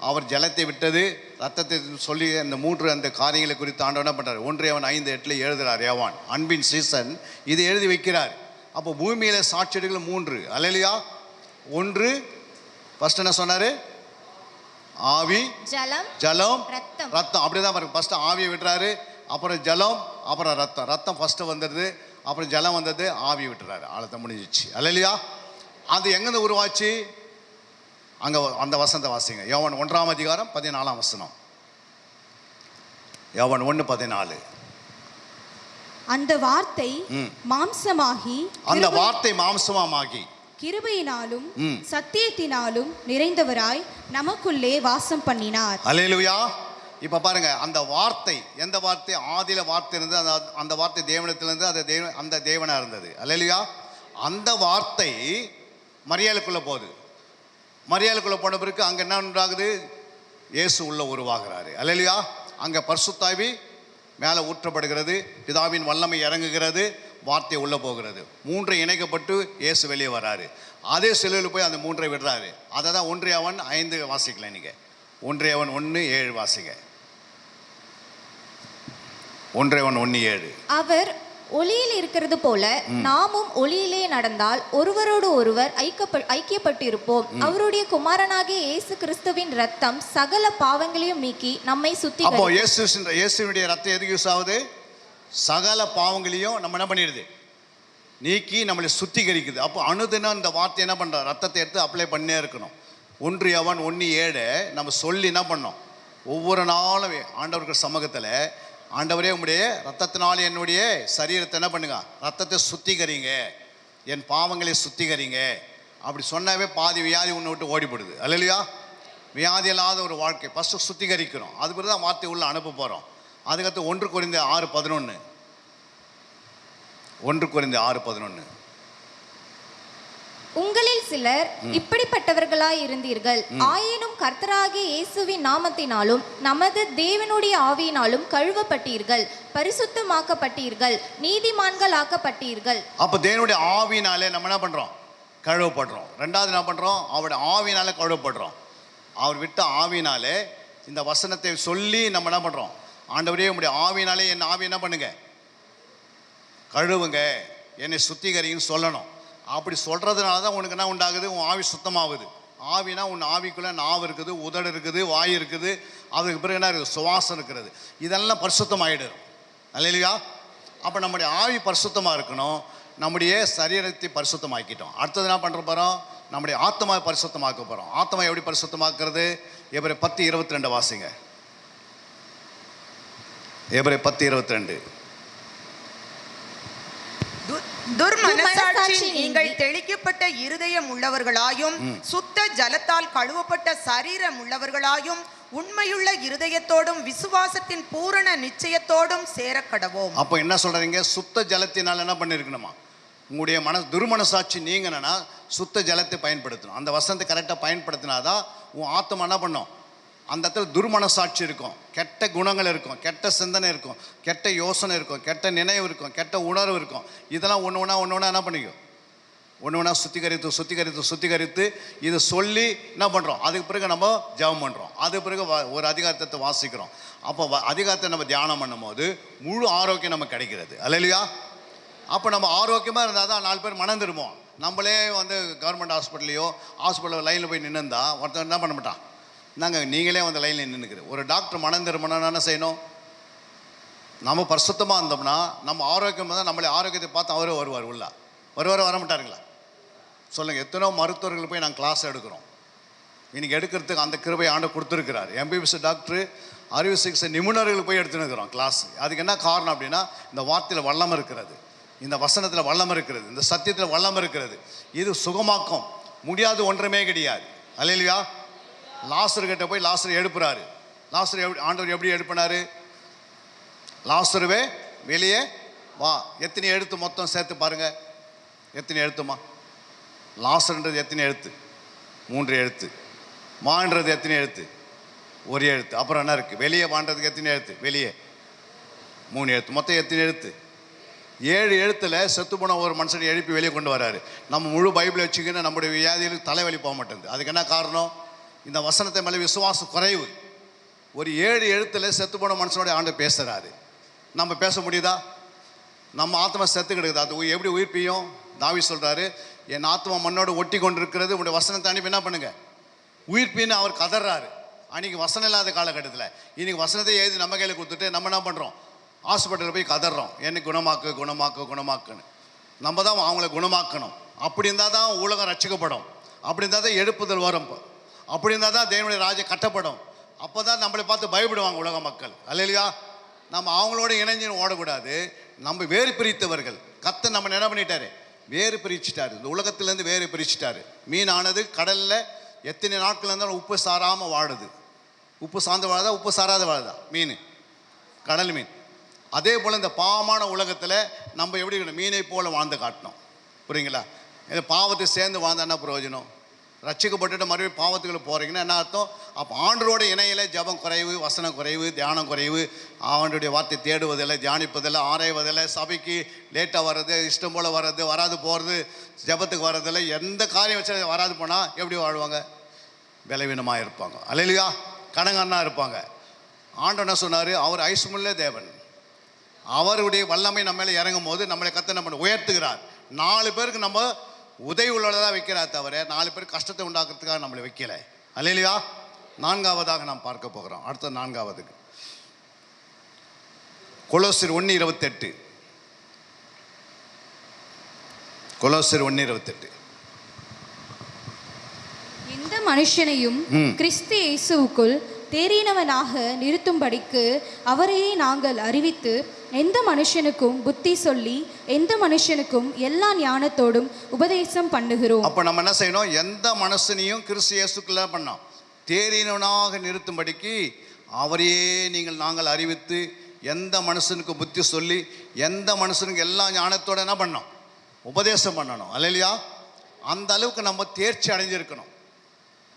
அவர் ஜலத்தை விட்டது, ரத்தத்தை சொல்லி அந்த 3 அந்த காரியங்களை குறித்து ஆண்டவர் என்ன பண்ணுறாரு? 1 யோவான் 5:8 எழுதுகிறார் யோவான். அன்பின் சீசன் இது எழுதி வைக்கிறார். அப்போ பூமியில் சாட்சியங்கள் 3. அல்லேலூயா. 1 ஃபர்ஸ்ட் என்ன சொன்னார்? ஆவி, ஜலம், ரத்தம். அப்படிதான் பாருங்க. ஃபர்ஸ்ட் ஆவியை விட்டுறாரு, அப்புறம் ஜலம், அப்புறம் ரத்தம். ரத்தம் ஃபர்ஸ்ட் வந்துடுது, அப்புறம் ஜலம் வந்தது, ஆவி விட்டுறாரு. ஆழத்தை முடிஞ்சிச்சு. அல்லேலூயா. அது எங்கேருந்து உருவாச்சு? அங்கே அந்த வசனத்தை வாசிங்க. யோவான் 1:14. யோவான் 1:14. அந்த வார்த்தை மாம்சமாகி, அந்த வார்த்தை மாம்சமாகி கிருபையினாலும் சத்தியத்தினாலும் நிறைந்தவராய் நமக்குள்ளே வாசம் பண்ணினார். அல்லேலூயா. இப்போ பாருங்க, அந்த வார்த்தை எந்த வார்த்தை? ஆதியில வார்த்தை இருந்தது, அந்த வார்த்தை தேவனிடத்திலிருந்து, அந்த தேவனா இருந்தது. அல்லேலூயா. அந்த வார்த்தை மரியாளுக்குள்ள போகுது. மரியாளுக்குள்ள போன பிறகு அங்கே என்ன உண்டாகுது? இயேசு உள்ள உருவாகிறாரு. அல்லேலூயா. அங்கே பரிசுத்தாவி மேலே ஊற்றப்படுகிறது, பிதாவின் வல்லமை இறங்குகிறது, வார்த்தை உள்ளே போகிறது. 3 இணைக்கப்பட்டு இயேசு வெளியே வராரு. அதே சிலுவையில் போய் அந்த 3 விடுறாரு. அதை தான் 1 யோவான் 5 வாசிக்கல. நீங்கள் 1 யோவான் 1:7 வாசிங்க. 1 யோவான் 1:7. அவர் ஒளியில் இருக்கிறது போல நாமும் ஒளியிலே நடந்தால் ஒருவரோடு ஒருவர் ஐக்கியப்பட்டிருப்போம். அவருடைய குமாரனாகிய இயேசு கிறிஸ்துவின் ரத்தம் சகல பாவங்களையும் நீக்கி நம்மை சுத்திகரிக்கும். அப்போ இயேசுவினுடைய ரத்தம் எதுக்கு யூஸ் ஆகுது? சகல பாவங்களையும் நம்ம என்ன பண்ணிடுது? நீக்கி நம்மளை சுத்திகரிக்குது. அப்போ அனுதினம் இந்த வார்த்தை என்ன பண்ணுறோம்? ரத்தத்தை எடுத்து அப்ளை பண்ணே இருக்கணும். 1 யோவான் 1:7 நம்ம சொல்லி என்ன பண்ணோம்? ஒவ்வொரு நாளும் ஆண்டவருக்கு சமூகத்தில், ஆண்டவரே உங்களுடைய ரத்தத்தினால என்னுடைய சரீரத்தை என்ன பண்ணுங்க? ரத்தத்தை சுத்திகரிங்க, என் பாவங்களை சுத்திகரிங்க. அப்படி சொன்னாவே பாதி வியாதி உன்னை விட்டு ஓடிப்படுது. அல்லேலூயா. வியாதி இல்லாத ஒரு வாழ்க்கை ஃபஸ்ட்டு சுத்திகரிக்கிறோம். அது பிறகு தான் வார்த்தை உள்ள அனுப்ப போகிறோம். அதுக்கடுத்து 1 கொரிந்தியர் 6:11. 1 கொரிந்தியர் 6:11. உங்களில் சிலர் இப்படிப்பட்டவர்களாய் இருந்தீர்கள். ஆயினும் கர்த்தராகிய இயேசுவின் நாமத்தினாலும் நமது தேவனுடைய ஆவியினாலும் கழுவப்பட்டீர்கள், பரிசுத்தமாக்கப்பட்டீர்கள், நீதிமான்கள் ஆக்கப்பட்டீர்கள். அப்போ தேவனுடைய ஆவியினாலே நம்ம என்ன பண்ணுறோம்? கழுவப்படுறோம். 2வது என்ன பண்ணுறோம்? அவருடைய ஆவியினாலே கழுவப்படுறோம். அவர் விட்ட ஆவியினாலே இந்த வசனத்தை சொல்லி நம்ம என்ன பண்ணுறோம்? ஆண்டவரே உங்களுடைய ஆவியினாலே என் ஆவி என்ன பண்ணுங்க? கழுவுங்க, என்னை சுத்திகரிங்கன்னு சொல்லணும். அப்படி சொல்கிறதுனால தான் உனக்கு என்ன உண்டாகுது? உன் ஆவி சுத்தமாகுது. ஆவினா உன் ஆவிக்குள்ளே நாவு இருக்குது, உதடு இருக்குது, வாய் இருக்குது, அதுக்கு பிறகு என்ன இருக்குது? சுவாசம் இருக்கிறது. இதெல்லாம் பரிசுத்தமாகிடும். அல்லேலூயா. அப்போ நம்முடைய ஆவி பரிசுத்தமாக இருக்கணும். நம்முடைய சரீரத்தை பரிசுத்தமாக்கிட்டோம். அடுத்தது என்ன பண்ணுற போகிறோம்? நம்முடைய ஆத்மாவை பரிசுத்தமாக்க போகிறோம். ஆத்மா எப்படி பரிசுத்தமாக்குறது? எபிரேயர் 10:22 வாசிங்க. எபிரேயர் 10:22. துர்மனசாட்சி நீங்கள் தெளிக்கப்பட்ட இருதயம் உள்ளவர்களாயும் சுத்த ஜலத்தால் கழுவப்பட்ட சரீரம் உள்ளவர்களாயும் உண்மையுள்ள இருதயத்தோடும் விசுவாசத்தின் பூரண நிச்சயத்தோடும் சேரக்கடவோம். அப்போ என்ன சொல்றீங்க? சுத்த ஜலத்தினால் என்ன பண்ணிருக்கணுமா? உங்களுடைய துர்மனசாட்சி நீங்கன்னா சுத்த ஜலத்தை பயன்படுத்தணும். அந்த வசனத்தை கரெக்டாக பயன்படுத்தினாதான் உன் ஆத்மா என்ன பண்ணும்? அந்த இடத்துல துர்மனசாட்சி இருக்கும், கெட்ட குணங்கள் இருக்கும், கெட்ட சிந்தனை இருக்கும், கெட்ட யோசனை இருக்கும், கெட்ட நினைவு இருக்கும், கெட்ட உணர்வு இருக்கும். இதெல்லாம் ஒன்று ஒன்றா என்ன பண்ணிக்கும்? ஒன்று ஒன்றா சுத்திகரித்து இது சொல்லி என்ன பண்ணுறோம்? அதுக்கு பிறகு நம்ம ஜெபம் பண்ணுறோம். அதுக்கு பிறகு ஒரு அதிகாரத்தை வாசிக்கிறோம். அப்போ அதிகாரத்தை நம்ம தியானம் பண்ணும்போது முழு ஆரோக்கியம் நமக்கு கிடைக்கிறது. அல்லேலூயா. அப்போ நம்ம ஆரோக்கியமாக இருந்தால் தான் 4 பேர் மனம் திரும்புவோம். நம்மளே கவர்மெண்ட் ஹாஸ்பிட்டலில் லைனில் போய் நின்றுந்தா ஒருத்தர் என்ன பண்ண மாட்டான்? நாங்கள் நீங்களே லைனில் நின்றுக்கிறேன். ஒரு டாக்டர் மனம் திரும்பணும்னா என்ன செய்யணும்? நம்ம பரிசுத்தமாக இருந்தோம்னா, நம்ம ஆரோக்கியமாக தான், நம்மளே ஆரோக்கியத்தை பார்த்து அவரே வருவார். உள்ள வர மாட்டாருங்களா? சொல்லுங்கள். எத்தனோ மருத்துவர்கள் போய் நாங்கள் கிளாஸ் எடுக்கிறோம். இன்றைக்கி எடுக்கிறதுக்கு அந்த கிருபை ஆண்டு கொடுத்துருக்கிறார். MBBS டாக்டர், அறுவை சிகிச்சை நிபுணர்கள் போய் எடுத்துனுக்கிறோம் கிளாஸ். அதுக்கு என்ன காரணம் அப்படின்னா, இந்த வார்த்தையில் வல்லம் இருக்கிறது, இந்த வசனத்தில் வல்லம் இருக்கிறது, இந்த சத்தியத்தில் வல்லம் இருக்கிறது. இது சுகமாக்கும் முடியாது ஒன்றுமே கிடையாது. அல்லேலூயா. லாசர் கிட்ட போய் லாசர் எழுப்புறாரு. லாசர் ஆண்டவர் எப்படி எழுப்பினாரு? லாசருவே வெளியே வா. எத்தனை எழுத்து மொத்தம் சேர்த்து பாருங்க. எத்தனை எழுத்துமா? லாசர்ன்றது எத்தனை எழுத்து? 3 எழுத்து. வான்றது எத்தனை எழுத்து? 1 எழுத்து. அப்புறம் என்ன இருக்குது? வெளியே வான்றதுக்கு எத்தனை எழுத்து? வெளியே 3 எழுத்து. மொத்தம் எத்தனை எழுத்து? 7 எழுத்தில் செத்து போன ஒரு மனுஷனை எழுப்பி வெளியே கொண்டு வராரு. நம்ம முழு பைபிளை வச்சுக்கின்னு நம்முடைய வியாதிகளுக்கு தலைவலி போக மாட்டேங்குது. அதுக்கு என்ன காரணம்? இந்த வசனத்தை மேலே விசுவாசம் குறைவு. ஒரு 7 எழுத்தில் செத்து போன மனுஷனோட ஆண்டு பேசுகிறாரு. நம்ம பேச முடியுதா? நம்ம ஆத்மா செத்து கிடக்குது, அது எப்படி உயிர்ப்பியும்? தாவீது சொல்கிறாரு, என் ஆத்மா மண்ணோடு ஒட்டி கொண்டு இருக்கிறது, உங்களுடைய வசனத்தை அனுப்பி என்ன பண்ணுங்க உயிர்ப்பின்னு அவர் கதறாரு. அன்றைக்கி வசனம் இல்லாத காலகட்டத்தில் இன்றைக்கி வசனத்தை எழுதி நம்ம கையில் கொடுத்துட்டு நம்ம என்ன பண்ணுறோம்? ஹாஸ்பிட்டலில் போய் கதறோம், என்னை குணமாக்கு குணமாக்கு குணமாக்குன்னு. நம்ம தான் அவங்கள குணமாக்கணும். அப்படி இருந்தால் தான் உலகம் ரட்சிக்கப்படும். அப்படி இருந்தால் தான் எழுப்புதல் வரும். அப்படி இருந்தால் தான் தேவனுடைய ராஜ்யம் கட்டப்படும். அப்போ தான் நம்மளை பார்த்து பயப்படுவாங்க உலக மக்கள். அல்லையா? நம்ம அவங்களோட இணைஞ்சு ஓடக்கூடாது. நம்ம வேறு பிரித்தவர்கள். கர்த்தர் நம்ம என்ன பண்ணிட்டாரு? வேறு பிரிச்சுட்டாரு. இந்த உலகத்திலேருந்து வேறு பிரிச்சுட்டாரு. மீனானது கடலில் எத்தனை நாட்கள் இருந்தாலும் உப்பு சாராமல் வாழுது. உப்பு சார்ந்து வாழுதா, உப்பு சாராத வாழுதா? மீன், கடல் மீன். அதே போல் இந்த பாவமான உலகத்தில் நம்ம எப்படி இருக்கணும்? மீனை போல் வாழ்ந்து காட்டணும். புரியுங்களா? இந்த பாவத்தை சேர்ந்து வாழ்ந்தா என்ன பிரயோஜனம்? ரட்சிக்கப்பட்டுட்டு மறுபடியும் பாவத்துக்குள்ள போகிறீங்கன்னா என்ன அர்த்தம்? அப்போ ஆண்டரோட இணையில் ஜபம் குறைவு, வசனம் குறைவு, தியானம் குறைவு, ஆண்டோடைய வார்த்தை தேடுவதில்லை, தியானிப்பதில்லை, ஆராய்வதில்லை, சபைக்கு லேட்டாக வர்றது, இஷ்டம் போல் வர்றது, வராது போகிறது, ஜபத்துக்கு வர்றதில்லை, எந்த காரியம் வச்சு வராது போனால் எப்படி வாழ்வாங்க? பலவீனமாக இருப்பாங்க. அல்லையா? கடங்கன்னாக இருப்பாங்க. ஆண்டவர் என்ன சொன்னார்? அவர் ஐஸ்முள்ள தேவன். அவருடைய வல்லமை நம்ம மேலே இறங்கும் போது நம்மளை கர்த்தர் நம்ம உயர்த்துகிறார். 4 பேருக்கு நம்ம உதவி உள்ளதான் வைக்கிறா தவிர 4 பேர் கஷ்டத்தை உண்டாக்குறதுக்காக நம்மளை வைக்கலை. அல்லையா? 4ஆவதாக நாம் பார்க்க போகிறோம். அடுத்த 4ஆவதுக்கு கொலோசியர் 1:28. கொலோசியர் 1:28. எந்த மனுஷனையும் கிறிஸ்து இயேசுவுக்குள் தேறினவனாக நிறுத்தும்படிக்கு அவரையே நாங்கள் அறிவித்து, எந்த மனுஷனுக்கும் புத்தி சொல்லி, எந்த மனுஷனுக்கும் எல்லா ஞானத்தோடும் உபதேசம் பண்ணுகிறோம். அப்போ நம்ம என்ன செய்யணும்? எந்த மனுஷனையும் கிறிஸ்து இயேசுக்குள்ள பண்ணோம் தேறினவனாக நிறுத்தும்படிக்கு அவரையே நாங்கள் அறிவித்து, எந்த மனுஷனுக்கு புத்தி சொல்லி, எந்த மனுஷனுக்கு எல்லா ஞானத்தோட என்ன பண்ணோம்? உபதேசம் பண்ணணும். அல்லையா? அந்த அளவுக்கு நம்ம தேர்ச்சி அடைஞ்சிருக்கணும்.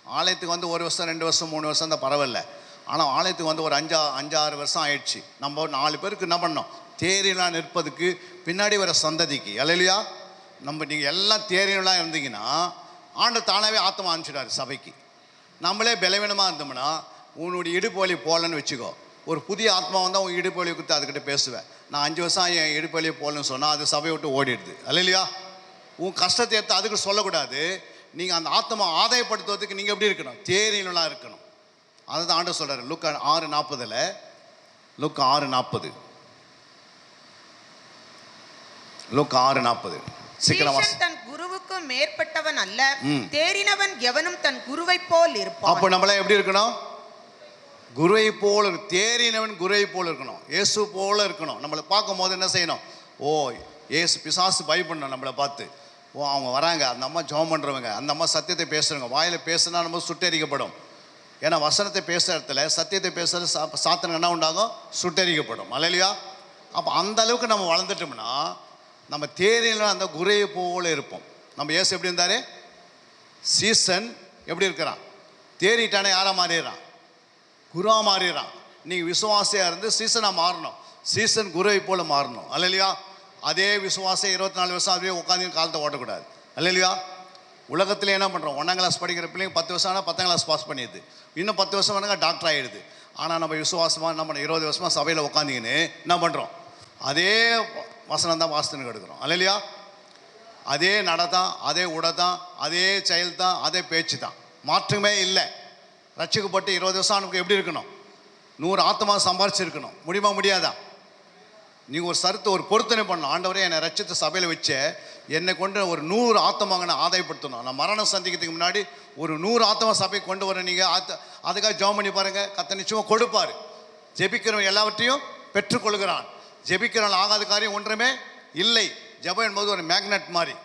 ஆலயத்துக்கு வந்து 1 வருஷம் 2 வருஷம் 3 வருஷம் தான் பரவாயில்ல. ஆனால் ஆலயத்துக்கு வந்து ஒரு 5-6 வருஷம் ஆயிடுச்சு. நம்ம 4 பேருக்கு என்ன பண்ணோம்? தேறினா நிற்பதுக்கு பின்னாடி வர சந்ததிக்கு. அல்லையா? நீங்கள் எல்லாம் தேறினலாம் இருந்தீங்கன்னா ஆண்டவர் தானாகவே ஆத்மா அனுப்பிச்சிடாரு சபைக்கு. நம்மளே பலவீனமாக இருந்தோம்னா உன்னுடைய இடுப்பு வலி போகலன்னு வச்சுக்கோ. ஒரு புதிய ஆத்மா வந்தால் உன் இடுப்பு வலி கொடுத்து அதுக்கிட்ட பேசுவேன். நான் 5 வருஷம் என் இடுப்பு வலியை போகலன்னு சொன்னால் அது சபையை விட்டு ஓடிடுது. அல்லையா? உன் கஷ்டத்தை எடுத்து அதுக்கு சொல்லக்கூடாது. நீங்கள் அந்த ஆத்மா ஆதாயப்படுத்துவதற்கு நீங்கள் எப்படி இருக்கணும்? தேறினலாம் இருக்கணும். அதுதான் ஆண்டவர் சொல்கிறார் லூக்கா 6:40. லூக்கா 6:40. லூக்கா 6:40. சீஷன் தன் குருவுக்கு மேற்பட்டவன் அல்ல, தேறினவன் எவனும் தன் குருவை போல் இருப்பான். அப்போ நம்மள எப்படி இருக்கணும்? குருவை போல. தேறினவன் குருவை போல இருக்கணும். இயேசு போல இருக்கணும். நம்மளை பார்க்கும் போது என்ன செய்யணும்? ஓ, இயேசு பிசாசு பயப்படணும் நம்மளை பார்த்து. ஓ, அவங்க வராங்க, அந்த அம்மா ஜெபம் பண்ணுறவங்க, அந்த அம்மா சத்தியத்தை பேசுகிறவங்க. வாயில் பேசுனா நம்ம சுட்டெரிக்கப்படும். ஏன்னா வசனத்தை பேசுகிற இடத்துல சத்தியத்தை பேசுகிற சாத்தனை என்ன உண்டாகும்? சுட்டெரிக்கப்படும். அல்லையா? அப்போ அந்த அளவுக்கு நம்ம வளர்ந்துட்டோம்னா நம்ம தேறினா அந்த குருவை போல இருப்போம். நம்ம இயேசு எப்படி இருந்தார்? சீசன் எப்படி இருக்கிறான்? தேறிட்டானே யாராக மாறிடுறான்? குருவா மாறிடுறான். நீங்கள் விசுவாசியாக இருந்து சீசனாக மாறணும். சீசன் குருவை போல மாறணும். அல்லையா? அதே விசுவாசம் 24 வருஷம் அதுவே உட்காந்து காலத்தை ஓட்டக்கூடாது. அல்லையா? உலகத்தில் என்ன பண்ணுறோம்? 1ஆம் கிளாஸ் படிக்கிற பிள்ளைங்க 10 வருஷம் ஆனால் 10ஆம் கிளாஸ் பாஸ் பண்ணிடுது. இன்னும் 10 வருஷம் வேணுங்க டாக்டர் ஆகிடுது. ஆனால் நம்ம விசுவாசமாக நம்ம 20 வருஷமாக சபையில் உட்காந்திங்கன்னு என்ன பண்ணுறோம்? அதே வசனம் தான் வாசத்துன்னு எடுக்கிறோம். அல்லையா? அதே நடை தான், அதே உடை தான், அதே செயல் தான், அதே பேச்சு தான். மாற்றமே இல்லை. ரட்சிக்கப்பட்டு 20 வருஷம் நமக்கு எப்படி இருக்கணும்? 100 ஆத்மா சம்பாரிச்சிருக்கணும். முடியுமா? முடியாதா? நீங்கள் ஒரு பொருத்தனை பண்ணணும். ஆண்டவரே, என்னை ரட்சித்த சபையில் வச்ச என்னை கொண்டு ஒரு 100 ஆத்மாங்க நான் ஆதாயப்படுத்தணும். நான் மரணம் சந்திக்கிறதுக்கு முன்னாடி ஒரு 100 ஆத்மா சபை கொண்டு வர. நீங்கள் அதுக்காக ஜெபம் பண்ணி பாருங்கள். கர்த்தர் நிச்சயமாக கொடுப்பார். ஜெபிக்கிறவன் எல்லாவற்றையும் பெற்றுக்கொள்கிறான். ஜெபிக்கிறவன் ஆகாத காரியம் ஒன்றுமே இல்லை. ஜெபம் என்பது ஒரு மேக்னெட் மாதிரி.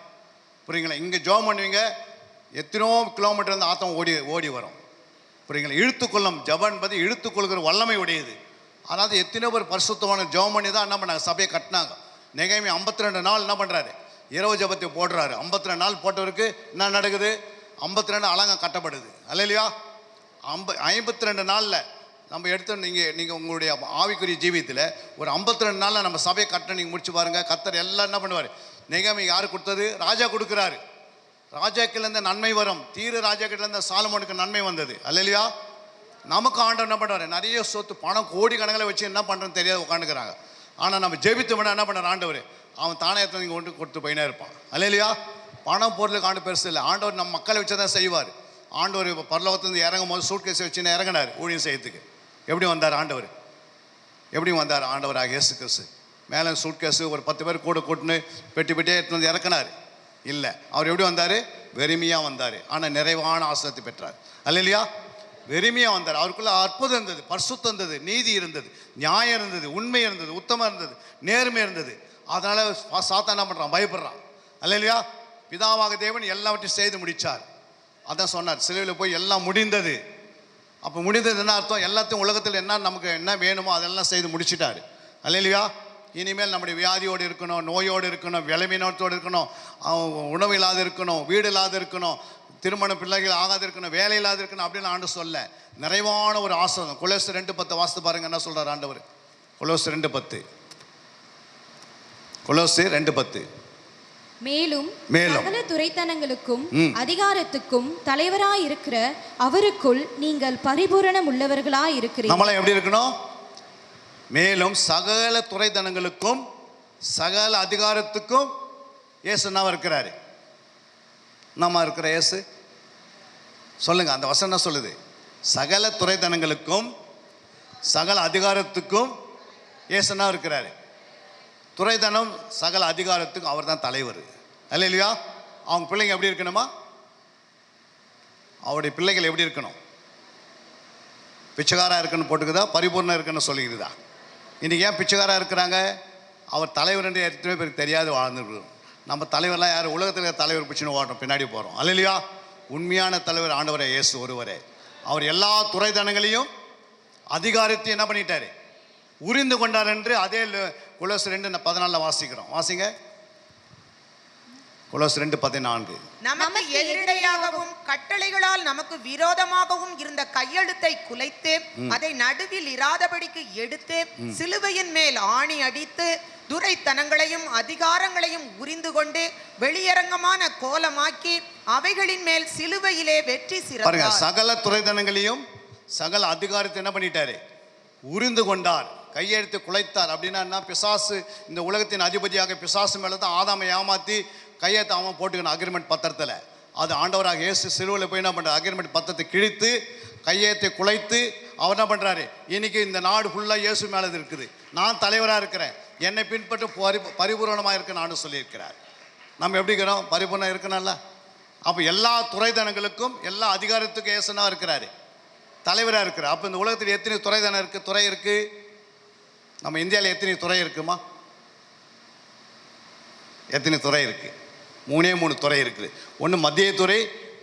புரியுங்களா? இங்கே ஜெபம் பண்ணுவீங்க, எத்தனையோ கிலோமீட்டர் இருந்து ஆத்மா ஓடி வரும். புரியுங்களா? இழுத்துக்கொள்ளும். ஜெபம் என்பது இழுத்துக்கொள்கிற வல்லமை உடையது. அதாவது எத்தனையோ பேர் பரிசுத்தமான ஜெபம் பண்ணி தான் என்ன பண்ணாங்க? சபையை கட்டினாங்க. நெகேமியா 52 நாள் என்ன பண்ணுறாரு? இரவு ஜெபத்தை போடுறாரு. 52 நாள் போட்டவருக்கு என்ன நடக்குது? 52 அலங்கம் கட்டப்படுது. அல்லையா? 52 நாளில் நம்ம எடுத்து நீங்கள் உங்களுடைய ஆவிக்குரிய ஜீவியத்தில் ஒரு 52 நாளில் நம்ம சபையை கட்ட நீங்கள் முடிச்சு பாருங்கள். கர்த்தர் எல்லாம் என்ன பண்ணுவார்? நெகேமியா யார் கொடுத்தது? ராஜா கொடுக்குறாரு. ராஜாக்கிலேருந்து நன்மை வரும். தீரு ராஜாக்கிட்டேருந்து சாலமோனுக்கு நன்மை வந்தது. அல்லையா? நமக்கு ஆண்டவர் என்ன பண்ணுறாரு, நிறைய சொத்து பணம் கோடி கணக்கில் வச்சு என்ன பண்ணுறதுன்னு தெரியாது உட்காந்துக்கிறாங்க. ஆனால் நம்ம ஜெபித்து விட என்ன பண்ணுற ஆண்டவர், அவன் தானே எடுத்து நீங்கள் கொண்டு கொடுத்து போயினே இருப்பான். அல்லையா? பணம் பொருளுக்கு ஆண்டு பெருசு இல்லை. ஆண்டவர் நம்ம மக்களை வச்சு தான் செய்வார். ஆண்டவர் இப்போ பரலோகத்துலேருந்து இறங்கும் போது சூட்கேஸை வச்சுன்னு இறங்கினார் ஊழியம் செய்யறதுக்கு. எப்படி வந்தார் ஆண்டவர்? எப்படி வந்தார் ஆண்டவராக இயேசு கிறிஸ்து? மேலே சூட்கேஸு ஒரு 10 பேர் கூட கூட்டுன்னு பெட்டி பெட்டியே எடுத்து வந்து இறக்குனார் இல்லை. அவர் எப்படி வந்தார்? வெறுமையாக வந்தார். ஆனால் நிறைவான ஆசீர்வாதத்தை பெற்றார். அல்லையா? வெறுமையாக வந்தார். அவருக்குள்ள அற்புதம் இருந்தது, பரிசுத்தம் இருந்தது, நீதி இருந்தது, நியாயம் இருந்தது, உண்மை இருந்தது, உத்தமம் இருந்தது, நேர்மை இருந்தது. அதனால் சாத்தான் என்ன பண்ணுறான்? பயப்படுறான். அல்லையா? பிதாவாக தேவன் எல்லாவற்றையும் செய்து முடித்தார். அதான் சொன்னார், சிலுவையில் போய் எல்லாம் முடிந்தது. அப்போ முடிந்தது என்ன அர்த்தம்? எல்லாத்தையும் உலகத்தில் என்ன நமக்கு என்ன வேணுமோ அதெல்லாம் செய்து முடிச்சிட்டாரு. அல்லையா? இனிமேல் நம்முடைய வியாதியோடு இருக்கணும், நோயோடு இருக்கணும், விளைவினத்தோடு இருக்கணும், உணவு இல்லாத இருக்கணும், வீடு இல்லாத இருக்கணும், திருமண பிள்ளைகள் ஆகாது இருக்கணும், வேலை இல்லாத இருக்கணும் அப்படின்னு ஆண்டு சொல்ல நிறைவான ஒரு ஆசீர்வாதம். கொலோசர் 2:10 வாசித்து பாருங்க என்ன சொல்றார் ஆண்டவர். கொலோசர் 2:10. கொலோசர் 2:10. மேலும் மேலும் சகல துரைத்தனங்களுக்கும் அதிகாரத்துக்கும் தலைவராயிருக்கிற அவருக்குள் நீங்கள் பரிபூரணம் உள்ளவர்களாய் இருக்கிறீர்கள். நம்மளாம் எப்படி இருக்கணும்? மேலும் சகல துரைத்தனங்களுக்கும் சகல அதிகாரத்துக்கும் இயேசு என்னவா இருக்கிறாரு? நம்ம இருக்கிற இயேசு சொல்லுங்க, அந்த வசனம் என்ன சொல்லுது? சகல துரைத்தனங்களுக்கும் சகல அதிகாரத்துக்கும் இயேசு என்ன இருக்கிறாரு? துரைத்தனம் சகல அதிகாரத்துக்கும் அவர் தான் தலைவர். அல்லையா? அவங்க பிள்ளைங்க எப்படி இருக்கணுமா? அவருடைய பிள்ளைகள் எப்படி இருக்கணும்? பிச்சைக்காராக இருக்குன்னு போட்டுக்குதா, பரிபூர்ணம் இருக்குன்னு சொல்லிக்குதா? இன்றைக்கி ஏன் பிச்சைக்காராக இருக்கிறாங்க? அவர் தலைவர் என்று எத்தனை பேருக்கு தெரியாது வாழ்ந்துருக்கோம். நம்ம தலைவர்லாம் யார்? உலகத்தில் தலைவர் பிடிச்சின்னு ஓடுறோம், பின்னாடி போகிறோம். அல்லையா? உண்மையான தலைவர் ஆண்டவரே இயேசு ஒருவரே. அவர் எல்லா துரைத்தனங்களையும் அதிகாரத்தையும் என்ன பண்ணிட்டாரு? உரிந்து கொண்டார் என்று அதே கொலோசர் 2:14 வாசிக்கிறோம். வாசிங்க. கொலோசர் 2:14. நமக்கு எதிரடையாகவும் கட்டளைகளால் நமக்கு விரோதமாகவும் இருந்த கையெழுத்தை குலைத்து அதை நடுவில் இராதபடிக்கு எடுத்து சிலுவையின் மேல் ஆணி அடித்து துரைத்தனங்களையும் அதிகாரங்களையும் உரிந்து கொண்டு வெளியரங்கமான கோலமாக்கி அவைகளின் மேல் சிலுவையிலே வெற்றி சிறந்தார். சகல துரைத்தனங்களையும் சகல அதிகாரத்தை என்ன பண்ணிட்டாரு? உரிந்து கொண்டார், கையெழுத்து குலைத்தார். அப்படின்னா பிசாசு, இந்த உலகத்தின் அதிபதியாக பிசாசு மேலே தான் ஆதாமை ஏமாற்றி கையெழுத்து அவன் போட்டுக்கணும் அக்ரிமெண்ட் பத்திரத்தில். அது ஆண்டவராக இயேசு சிலுவையில் போய் என்ன பண்ணுறாரு? அக்ரிமெண்ட் பத்திரத்தை கிழித்து கையெழுத்தை குலைத்து அவர் என்ன பண்ணுறாரு? இன்னைக்கு இந்த நாடு ஃபுல்லாக இயேசு மேலே இருக்குது. நான் தலைவராக இருக்கிறேன், என்னை பின்பற்ற பரிபூரணமாக இருக்க நான் சொல்லியிருக்கிறார். நம்ம எப்படி இருக்கிறோம்? பரிபூர்ணம் இருக்கணும்ல. அப்போ எல்லா துறைதனங்களுக்கும் எல்லா அதிகாரத்துக்கும் இயேசுனா இருக்கிறாரு, தலைவராக இருக்கிறார். அப்போ இந்த உலகத்தில் எத்தனை துறைதனம் இருக்குது? துறை இருக்குது. நம்ம இந்தியாவில் எத்தனை துறை இருக்குமா? எத்தனை துறை இருக்குது? 3 துறை இருக்குது. ஒன்று மத்திய துறை,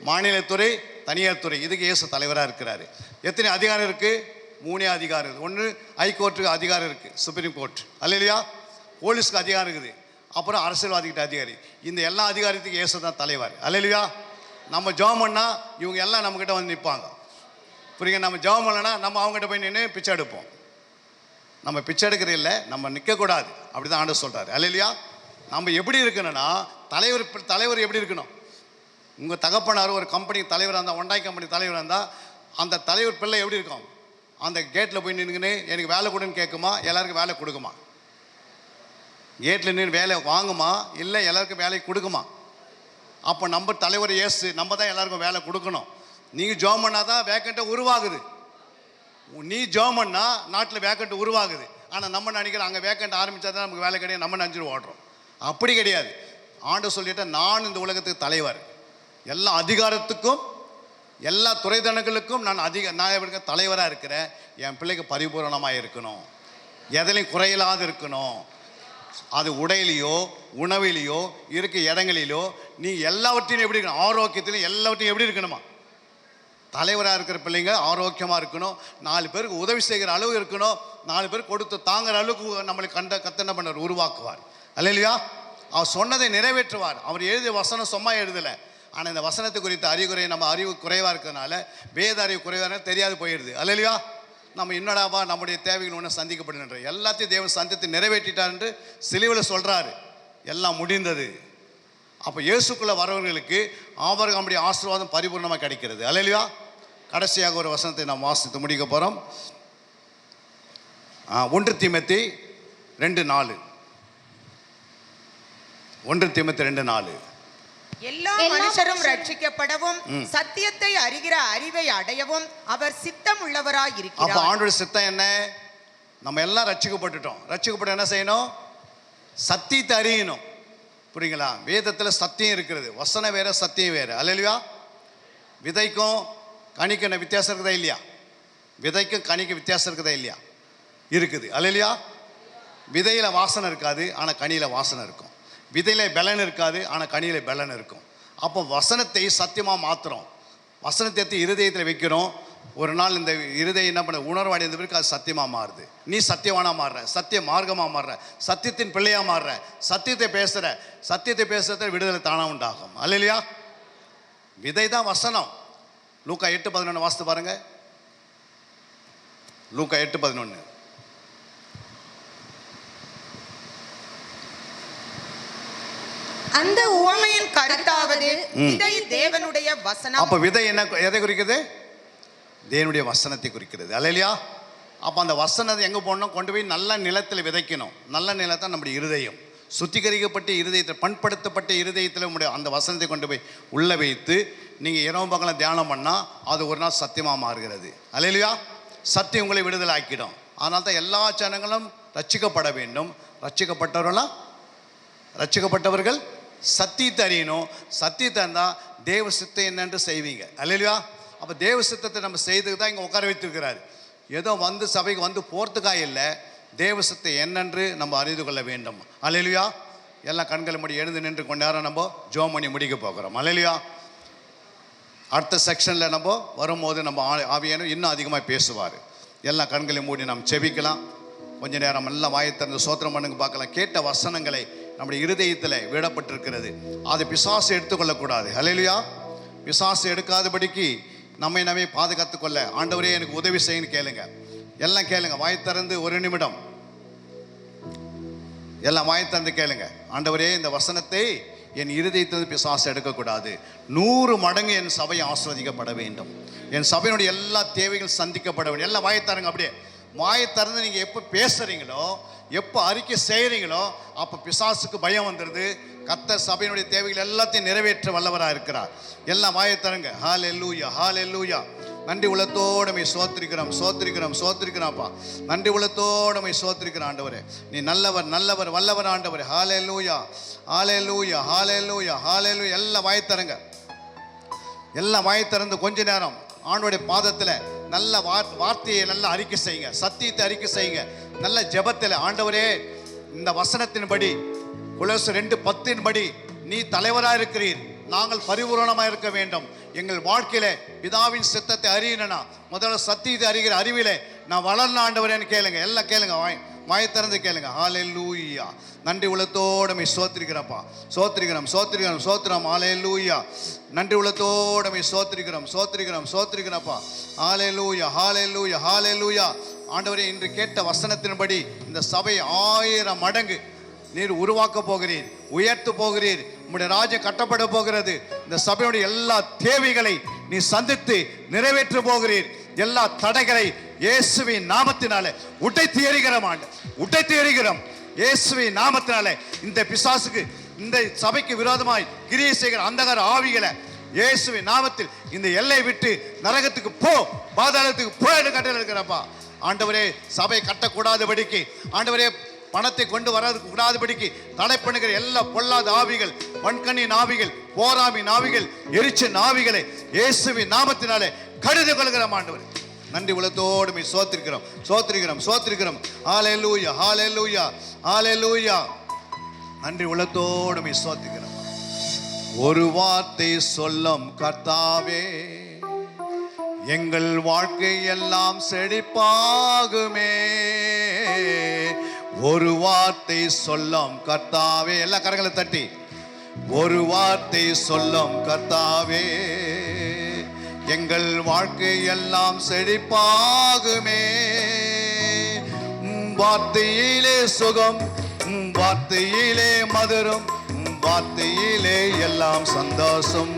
மாநிலத்துறை, தனியார் துறை. இதுக்கு இயேசு தலைவராக இருக்கிறாரு. எத்தனை அதிகாரம் இருக்குது? 3 அதிகாரம் இருக்குது. ஒன்று ஹைகோர்ட்டுக்கு அதிகாரம் இருக்குது, சுப்ரீம் கோர்ட். அல்லையா? போலீஸ்க்கு அதிகாரம் இருக்குது, அப்புறம் அரசியல்வாதிக்கிட்ட அதிகாரி. இந்த எல்லா அதிகாரத்துக்கும் இயேசு தான் தலைவர். அல்லையா? நம்ம ஜெபம் பண்ணால் இவங்க எல்லாம் நம்மக்கிட்ட வந்து நிற்பாங்க. புரியுங்க? நம்ம ஜெபம் பண்ணலன்னா நம்ம அவங்ககிட்ட போய் நின்று பிச்சை எடுப்போம். நம்ம பிச்சை எடுக்கிறது இல்லை, நம்ம நிற்கக்கூடாது. அப்படி தான் ஆண்டவர் சொல்கிறாரு. அல்லையா? நம்ம எப்படி இருக்கணும்னா தலைவர் எப்படி இருக்கணும்? உங்கள் தகப்பனார் ஒரு கம்பெனி தலைவராக இருந்தால், ஒண்டாய் கம்பெனி தலைவராக இருந்தால், அந்த தலைவர் பிள்ளை எப்படி இருக்கும்? அந்த கேட்டில் போய் நின்றுன்னு எனக்கு வேலை கொடுன்னு கேட்குமா? எல்லாருக்கும் வேலை கொடுக்குமா? கேட்டில் நின்று வேலை வாங்குமா? இல்லை எல்லாருக்கும் வேலை கொடுக்குமா? அப்போ நம்ம தலைவர் இயேசு, நம்ம தான் எல்லாருக்கும் வேலை கொடுக்கணும். நீங்கள் ஜெபம் பண்ணால் தான் வேக்கண்ட்டை உருவாகுது. நீ ஜெபம் பண்ணால் நாட்டில் வேக்கண்ட் உருவாகுது. ஆனால் நம்ம நினைக்கிறோம் அங்கே வேக்கண்ட் ஆரம்பித்தா தான் நமக்கு வேலை கிடையாது, நம்ம நினச்சிட்டு ஓடுறோம். அப்படி கிடையாது. ஆண்டு சொல்லிட்டு நான் இந்த உலகத்துக்கு தலைவர், எல்லா அதிகாரத்துக்கும் எல்லா துறைதனங்களுக்கும் நான் தலைவராக இருக்கிறேன். என் பிள்ளைக்கு பரிபூரணமாக இருக்கணும், எதிலையும் குறையில்லாது இருக்கணும். அது உடையிலையோ உணவிலையோ இருக்க இடங்களிலோ நீ எல்லாவற்றையும் எப்படி இருக்கணும்? ஆரோக்கியத்திலையும் எல்லாவற்றையும் எப்படி இருக்கணுமா? தலைவராக இருக்கிற பிள்ளைங்க ஆரோக்கியமாக இருக்கணும், 4 பேருக்கு உதவி செய்கிற அளவு இருக்கணும், 4 பேர் கொடுத்து தாங்குற அளவுக்கு நம்மளுக்கு கத்தனை பண்ணவர் உருவாக்குவார். அல்லையா? அவர் சொன்னதை நிறைவேற்றுவார். அவர் எழுதிய வசனம் சும்மா எழுதலை. ஆனால் இந்த வசனத்தை குறித்த அறிகுறை நம்ம அறிவு குறைவாக இருக்கிறதுனால, வேத அறிவு குறைவாக தெரியாது போயிடுது. அல்லையா? நம்ம என்னடாவா நம்முடைய தேவைகள் ஒன்று சந்திக்கப்படுகின்ற எல்லாத்தையும் தேவன் சந்தித்து நிறைவேற்றிட்டார் என்று சிலுவையில் சொல்கிறாரு. எல்லாம் முடிந்தது. அப்போ இயேசுக்குள்ளே வரவர்களுக்கு ஆபிரகாமுடைய ஆசீர்வாதம் பரிபூர்ணமாக கிடைக்கிறது. அல்லையா? கடைசியாக ஒரு வசனத்தை நாம் வாசித்து முடிக்க போகிறோம். 1 தீமோத்தேயு 2:4. 1 தீமோத்தேயு 2:4. எல்லா மனுஷரும் ரட்சிக்கப்படவும் சத்தியத்தை அறிகிற அறிவை அடையவும் அவர் சித்தம் உள்ளவராய் அப்ப இருக்கிறார். ஆண்டவருடைய சித்தம் என்ன? நம்ம எல்லாம் ரட்சிக்கப்பட்டுட்டோம். ரட்சிக்கப்பட்ட என்ன செய்யணும்? சத்தியத்தை அறியணும். புரியுங்களா? வேதத்தில் சத்தியம் இருக்கிறது. வசனம் வேற, சத்தியம் வேற. அல்லேலூயா. விதைக்கும் கனிக்கு என்ன வித்தியாசம் இருக்குதா இல்லையா? விதைக்கும் கனிக்கு வித்தியாசம் இருக்குதா இல்லையா? இருக்குது. அல்லேலூயா. விதையில வாசனை இருக்காது, ஆனால் கனியில வாசனை இருக்கும். விதையில பலன் இருக்காது, ஆனால் கனியில பலன் இருக்கும். அப்போ வசனத்தை சத்தியமாக மாற்றுறோம். வசனத்தை எடுத்து இருதயத்தில் வைக்கிறோம். ஒரு நாள் இந்த இருதயம் என்ன பண்ண உணர்வு அடைந்த பிறகு அது சத்தியமாக மாறுது. நீ சத்தியவானா மாறுற, சத்திய மார்க்கமாக மாறுற, சத்தியத்தின் பிள்ளையாக மாறுற, சத்தியத்தை பேசுறத விடுதலை தானாக உண்டாகும். அல்லேலூயா. விதை தான் வசனம். லூக்கா 8:11 வாசித்து பாருங்க. லூக்கா 8:11. அந்த உவமையின் கருத்தாவது விதை தேவனுடைய வசனம். அப்ப விதை என்ன, எதை குறிக்கிறது? தேவனுடைய வசனத்தை குறிக்கிறது. அல்லேலூயா. அப்போ அந்த வசனத்தை எங்கே போடணும்? கொண்டு போய் நல்ல நிலத்தில் விதைக்கணும். நல்ல நிலத்தை நம்முடைய இருதயம், சுத்திகரிக்கப்பட்ட இருதயத்தில், பண்படுத்தப்பட்ட இருதயத்தில் நம்முடைய அந்த வசனத்தை கொண்டு போய் உள்ள வைத்து நீங்கள் இரவு பகலும் தியானம் பண்ணால் அது ஒரு நாள் சத்தியமாக மாறுகிறது. அல்லேலூயா. சத்தியம் உங்களை விடுதலை ஆக்கிடும். அதனால தான் எல்லா ஜனங்களும் ரட்சிக்கப்பட வேண்டும். ரட்சிக்கப்பட்டவர்கள் சத்தியத்தை அறியணும். சத்தியத்தை இருந்தால் தேவ சித்தம் என்னென்று செய்வீங்க. அல்லேலூயா. அப்போ தேவ சித்தத்தை நம்ம செய்துக்கு தான் இங்கே உட்கார வைத்திருக்கிறாரு. ஏதோ வந்து சபைக்கு வந்து போகிறதுக்காக இல்லை, தேவ சித்தம் என்னென்று நம்ம அறிந்து கொள்ள வேண்டும். அல்லேலூயா. எல்லாம் கண்களை மூடி எழுந்து நின்று கொண்டார நம்ம ஜெபம் பண்ணி முடிக்க போகிறோம். அல்லேலூயா. அடுத்த செக்ஷனில் நம்ம வரும்போது நம்ம ஆவியானவர் இன்னும் அதிகமாக பேசுவார். எல்லாம் கண்களை மூடி நாம் செபிக்கலாம். கொஞ்ச நேரம் எல்லாம் வாயை திறந்து சோத்திரம் பண்ணுங்க பார்க்கலாம். கேட்ட வசனங்களை நம்முடைய இருதயத்தில் விடப்பட்டிருக்கிறது. அதை பிசாசு எடுத்துக்கொள்ளக்கூடாது. அல்லேலூயா. பிசாசு எடுக்காதபடிக்கு நம்மை பாதுகாத்து கொள்ள ஆண்டவரே எனக்கு உதவி செய்யன்னு கேளுங்க. எல்லாம் கேளுங்க. வாய் திறந்து ஒரு நிமிடம் எல்லாம் வாய் திறந்து கேளுங்க. ஆண்டவரே, இந்த வசனத்தை என் இருதயத்திலிருந்து பிசாசு எடுக்கக்கூடாது. 100 மடங்கு என் சபை ஆசீர்வதிக்கப்பட வேண்டும். என் சபையினுடைய எல்லா தேவைகள் சந்திக்கப்பட வேண்டும். எல்லாம் வாயை தரங்க. அப்படியே வாயை திறந்து நீங்கள் எப்போ பேசுகிறீங்களோ, எப்போ அறிக்கை செய்கிறீங்களோ, அப்போ பிசாசுக்கு பயம் வந்துடுது. கர்த்தர் சபையினுடைய தேவைகள் எல்லாத்தையும் நிறைவேற்ற வல்லவராக இருக்கிறார். எல்லாம் வாயை தரங்க. ஹல்லேலூயா, ஹல்லேலூயா. நன்றி உள்ளத்தோடு சோத்திரிக்கிறோம்ப்பா. நன்றி உள்ளத்தோடு சோத்திரிக்கிறோம் ஆண்டவரே. நீ நல்லவர், நல்லவர், வல்லவர் ஆண்டவரே. ஹல்லேலூயா, ஹல்லேலூயா, ஹல்லேலூயா, ஹல்லேலூயா. எல்லாம் வாயை தரங்க. எல்லாம் வாயை திறந்து கொஞ்ச நேரம் ஆண்டவருடைய பாதத்தில் நல்ல வார்த்தையை நல்லா அறிக்கை செய்யுங்க. சத்தியத்தை அறிக்கை செய்யுங்க. நல்ல ஜெபத்தில் ஆண்டவரே, இந்த வசனத்தின்படி கொலோசியர் 2:10 நீ தலைவராக இருக்கிறீர், நாங்கள் பரிபூரணமாக இருக்க வேண்டும். எங்கள் வாழ்க்கையில பிதாவின் சித்தத்தை அறியணும்னா முதல்ல சத்தியத்தை அறிகிற அறிவிலே நான் வளர்ந்த ஆண்டவரேன்னு கேளுங்க. எல்லாம் கேளுங்க. வாயை திறந்து கேளுங்க. ஹல்லேலூயா. நன்றி உள்ளத்தோடு சோத்திரிக்கிறப்பா. சோத்திரம். ஹல்லேலூயா. நன்றி உள்ளத்தோடு சோத்திரிக்கிறப்பா. ஹல்லேலூயா, ஹல்லேலூயா, ஹல்லேலூயா. ஆண்டவரே, இன்று கேட்ட வசனத்தின்படி இந்த சபை 1000 மடங்கு நீர் உருவாக்க போகிறீர், உயர்த்து போகிறீர். உம்முடைய ராஜ்யம் கட்டப்பட போகிறது. இந்த சபையுடைய எல்லா தேவைகளை நீ சந்தித்து நிறைவேற்ற போகிறீர். எல்லா தடைகளை இயேசுவின் நாமத்தினாலே உடைத்து எறிகிறோம். இயேசுவின் நாமத்தினாலே இந்த பிசாசுக்கு, இந்த சபைக்கு விரோதமாய் கிரியை செய்கிற அந்தகார ஆவிகளை இயேசுவின் நாமத்தில் இந்த எல்லை விட்டு நரகத்துக்கு போ, பாதாளத்துக்கு போ என்று கட்டளை இருக்கிறப்பா. ஆண்டவரே, சபை கட்டக்கூடாதபடிக்கு, ஆண்டவரே, பணத்தை கொண்டு வராதுக்கு கூடாதபடிக்கு தடை பண்ணுகிற எல்லா பொல்லாத ஆவிகள், வன்கண்ணி நாவிகள், போராமி நாவிகள், எரிச்ச நாவிகளை இயேசுவின் நாமத்தினாலே கடிந்து கொள்கிறோம். ஆண்டவரே, நன்றி உள்ளத்தோடு சோத்திரிக்கிறோம். ஹல்லேலூயா, ஹல்லேலூயா, ஹல்லேலூயா. நன்றி உள்ளத்தோடு சோத்திரிக்கிறோம். ஒரு வார்த்தை சொல்லும் கர்த்தாவே, எங்கள் வாழ்க்கை எல்லாம் செழிப்பாகுமே. ஒரு வார்த்தை சொல்லும் கர்த்தாவே. எல்லா கரங்களை தட்டி ஒரு வார்த்தை சொல்லும் கர்த்தாவே, எங்கள் வாழ்க்கை எல்லாம் செழிப்பாகுமே. வார்த்தையிலே சுகம், வார்த்தையிலே மதுரம், வார்த்தையிலே எல்லாம் சந்தோஷம்.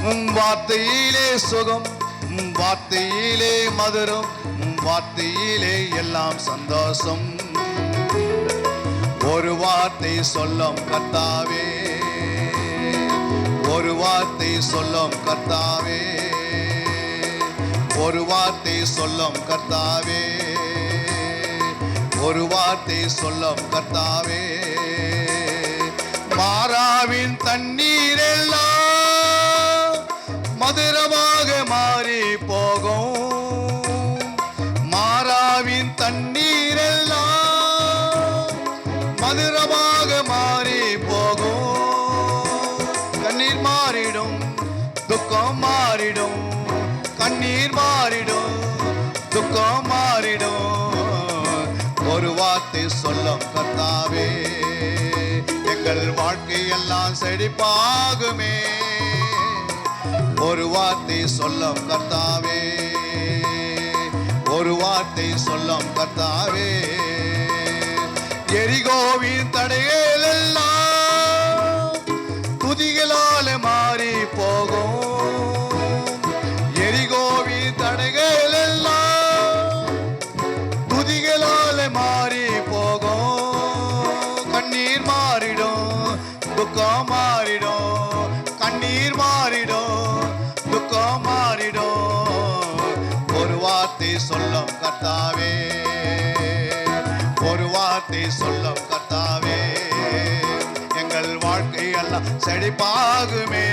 வார்த்தையிலே சுகம், வார்த்தையிலே மதுரம், வார்த்தையிலே எல்லாம் சந்தோஷம். ஒரு வார்த்தை சொல்லும் கர்த்தாவே, ஒரு வார்த்தை சொல்லும் கர்த்தாவே, ஒரு வார்த்தை சொல்லும் கர்த்தாவே, ஒரு வார்த்தை சொல்லும் கர்த்தாவே. மாறாவின் தண்ணீர் எல்லாம் மதுரமாக மாறி போகும். மாறாவின் தண்ணீர் எல்லாம் மதுரமாக மாறி போகும். கண்ணீர் மாறிடும், துக்கம் மாறிடும், கண்ணீர் மாறிடும், துக்கம் மாறிடும். ஒரு வார்த்தை சொல்லும் கர்த்தாவே, எங்கள் வாழ்க்கையெல்லாம் செழிப்பாகுமே. ஒரு வார்த்தை சொல்லும் கர்த்தாவே, ஒரு வார்த்தை சொல்லும் கர்த்தாவே. எரிகோவின் தடைகள் எல்லாம் துதிகளால் மாறி போகும். எரிகோவின் தடைகள் எல்லாம் துதிகளால் மாறி போகும். கண்ணீர் மாறிடும், துக்கம் மாறிடும், கண்ணீர் மாறிடும், துக்கம் மாறிடும். ஒரு வார்த்தை சொல்லும் கர்த்தாவே, ஒரு வார்த்தை சொல்லும் கர்த்தாவே, எங்கள் வாழ்க்கை எல்லாம் செழிப்பாகுமே.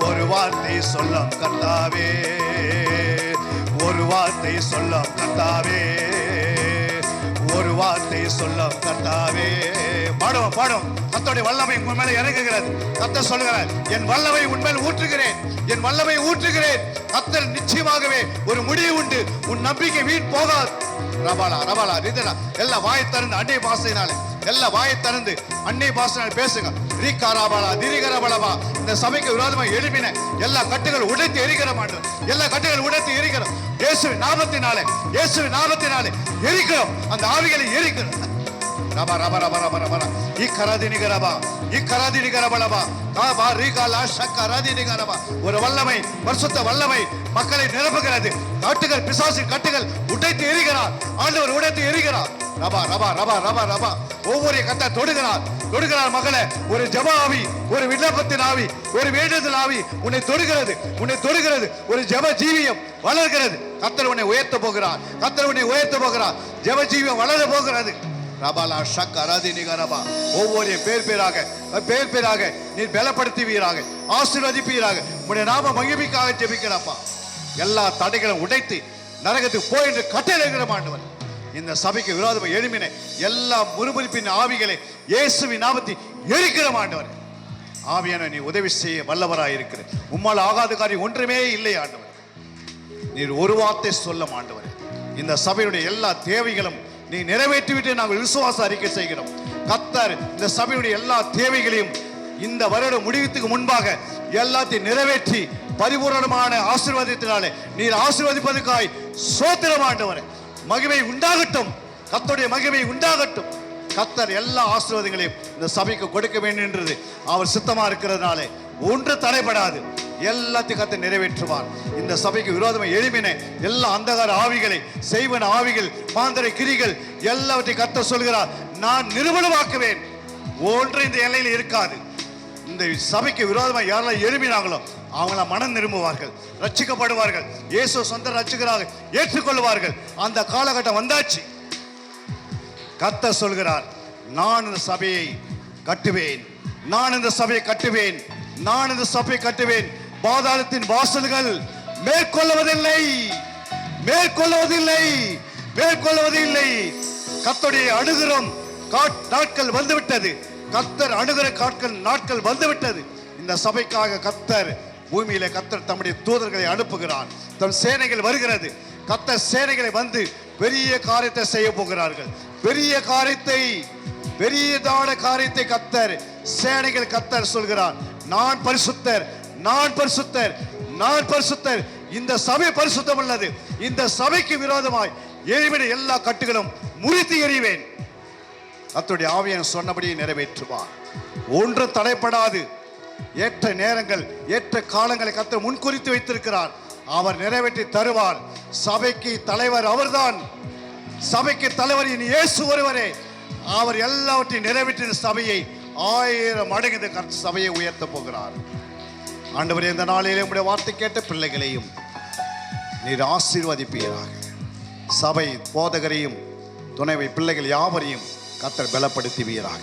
ஒரு வார்த்தை சொல்லும் கர்த்தாவே, ஒரு வார்த்தை சொல்லும் கர்த்தாவே, ஒரு வார்த்தை சொல்லும் கர்த்தாவே. பாடும் பாடும். கர்த்தருடைய வல்லமை உன் மேல இறங்குகிறது. கர்த்தர் சொல்லுகிறார், என் வல்லமை உன்மேல் ஊற்றுகிறேன், என் வல்லமை ஊற்றுகிறேன். கர்த்தர் நிச்சயமாகவே ஒரு முடிவு உண்டு. உன் நம்பிக்கை வீண் போகாது. ரபாலா ரபாலா ரிதனா. எல்லா வாயை திறந்து அன்னை பாசையினாலே, எல்லா வாயை திறந்து அன்னை பாசையினாலே பேசுங்க. ரீகாராபாலா திரிகரபலபா. இந்த சபைக்கு விரோதமாக எழுப்பின எல்லா கட்டுகள் உடைத்து எரிக்கிற மாட்டோம். எல்லா கட்டுகள் உடைத்து எரிக்கிறோம். இயேசுவின் நாமத்தினாலே, இயேசுவின் நாமத்தினாலே எரிக்கிறோம். அந்த ஆவிகளை எரிக்கிறோம். ரபா ரபா ரபா ரபா ரபா. இக்கரதினிகரபா, இக்கரதினிகரபலபா. காபா ரீகாலா ஷக்கரதினிகரபா. ஒரு வல்லமை, பரிசுத்த வல்லமை மக்களை நிரப்புகிறது. கட்டுகள், பிசாசின் கட்டுகள் உடைத்து எரிகிறார். ஆண்டவர் உடைத்து எரிகிறார். ரபா ரபா ரபா ரபா ரபா. ஒவ்வொரு கத்தை தொடுகிறார், தொடுகிறார் மகளே. ஒரு ஜெப ஆவி, ஒரு விண்ணப்பத்தின் ஆவி, ஒரு வேண்டுதல் ஆவி உன்னை தொடுகிறது, உன்னை தொடுகிறது. ஒரு ஜெப ஜீவியம் வளர்கிறது. கர்த்தர் உன்னை உயர்த்த போகிறார், கர்த்தர் உன்னை உயர்த்த போகிறார். ஜெப ஜீவியம் வளர போகிறது. ரபாலா ஷக் அராதினிகரபா. ஒவ்வொரு பேர் பேராக, பேர் பேராக நீர் பலப்படுத்துவீராக, ஆசீர்வதிப்பீராக. உன்னுடைய நாம மகிமைக்காக ஜெபிக்கிறப்பா. எல்லா தடைகளும் உடைத்து நரகத்துக்கு போய் என்று கட்டளையிடுகிற ஆண்டவர். இந்த சபைக்கு விரோதமாக எழுமின எல்லா முறுமுறுப்பின் ஆவிகளை இயேசுவின் நாமத்தில் எரிக்கிற ஆண்டவர். ஆவியான நீ உதவி செய்ய வல்லவராய் இருக்கிற. உம்மால் ஆகாத காரியம் ஒன்றுமே இல்லை ஆண்டவர். நீர் ஒரு வார்த்தை சொல்ல ஆண்டவர். இந்த சபையுடைய எல்லா தேவைகளும் நீ நிறைவேற்றிவிட்டு நாங்கள் விசுவாச அறிக்கை செய்கிறோம். கர்த்தர் இந்த சபையுடைய எல்லா தேவைகளையும் இந்த வருட முடிவுக்கு முன்பாக எல்லாத்தையும் நிறைவேற்றி பரிபூரணமான ஆசீர்வாதத்தினாலே நீர் ஆசீர்வதிப்பதற்காய் ஸ்தோத்திரம் ஆண்டவரே. மகிமை உண்டாகட்டும், கர்த்தருடைய மகிமை உண்டாகட்டும். கர்த்தர் எல்லா ஆசீர்வாதங்களையும் இந்த சபைக்கு கொடுக்க வேண்டும் என்றது அவர் சித்தமா இருக்கிறதுனாலே ஒன்று தடைபடாது. எல்லாத்தையும் கர்த்தர் நிறைவேற்றுவார். இந்த சபைக்கு விரோதமாக எழுப்பின எல்லா அந்தகார ஆவிகளை, செய்வன ஆவிகள், மாந்திர கிரிகள் எல்லாவற்றையும் கர்த்தர் சொல்கிறார், நான் நிறுவனமாக்குவேன். ஒன்று இந்த எல்லையில் இருக்காது. இந்த சபைக்கு விரோதமாக யாரெல்லாம் எழுப்பினாங்களோ அவங்கள மனம் திரும்புவார்கள், ரட்சிக்கப்படுவார்கள், இயேசு சொந்த ரட்சிகராக ஏற்றுக்கொள்வார்கள். அந்த காலகட்டம் வந்தாச்சு. கர்த்தர் சொல்கிறார், நான் இந்த சபையை கட்டுவேன், நான் இந்த சபையை கட்டுவேன், நான் இந்த சபையை கட்டுவேன். பாதாளத்தின் வாசல்கள் மேற்கொள்வதில்லை, மேற்கொள்வதில்லை, மேற்கொள்வதில்லை. கர்த்தருடைய அணுகிறோம் நாட்கள் வந்துவிட்டது. கர்த்தர் அணுகிற நாட்கள் வந்துவிட்டது. இந்த சபைக்காக கர்த்தர் பூமியில கர்த்தர் தம்முடைய தூதர்களை அனுப்புகிறார். தம் சேனைகள் வருகிறது. கர்த்தர் சேனைகளை வந்து பெரிய காரியத்தை செய்ய போகிறார்கள். பெரிய காரியத்தை, பெரியதான காரியத்தை கர்த்தர் சேனைகள் கர்த்தர் சொல்கிறார், நான் பரிசுத்தர், நான் பரிசுத்தர், நான் பரிசுத்தர். இந்த சபை பரிசுத்தம் உள்ளது. இந்த சபைக்கு விரோதமாய் எழுப்பின எல்லா கட்டுகளும் முறித்து எறிவேன். கர்த்தருடைய ஆவியானவர் சொன்னபடி நிறைவேற்றுவார். ஒன்று தடைப்படாது. ஏற்ற நேரங்கள், ஏற்ற காலங்களை கர்த்தர் முன்குறித்து வைத்திருக்கிறார். அவர் நிறைவேற்றி தருவார். சபைக்கு தலைவர் அவர்தான். சபைக்கு தலைவர் இனி இயேசு ஒருவரே. அவர் எல்லாவற்றையும் நிறைவேற்றின சபையை 1000 மடங்கு இந்த சபையை உயர்த்த போகிறார். ஆண்டவரே, இந்த நாளிலே உம்முடைய வார்த்தை கேட்ட பிள்ளைகளையும் நீர் ஆசீர்வதிப்பீராக. சபை போதகரையும் துணைவை பிள்ளைகள் யாவரையும் கர்த்தர் பலப்படுத்துவீராக.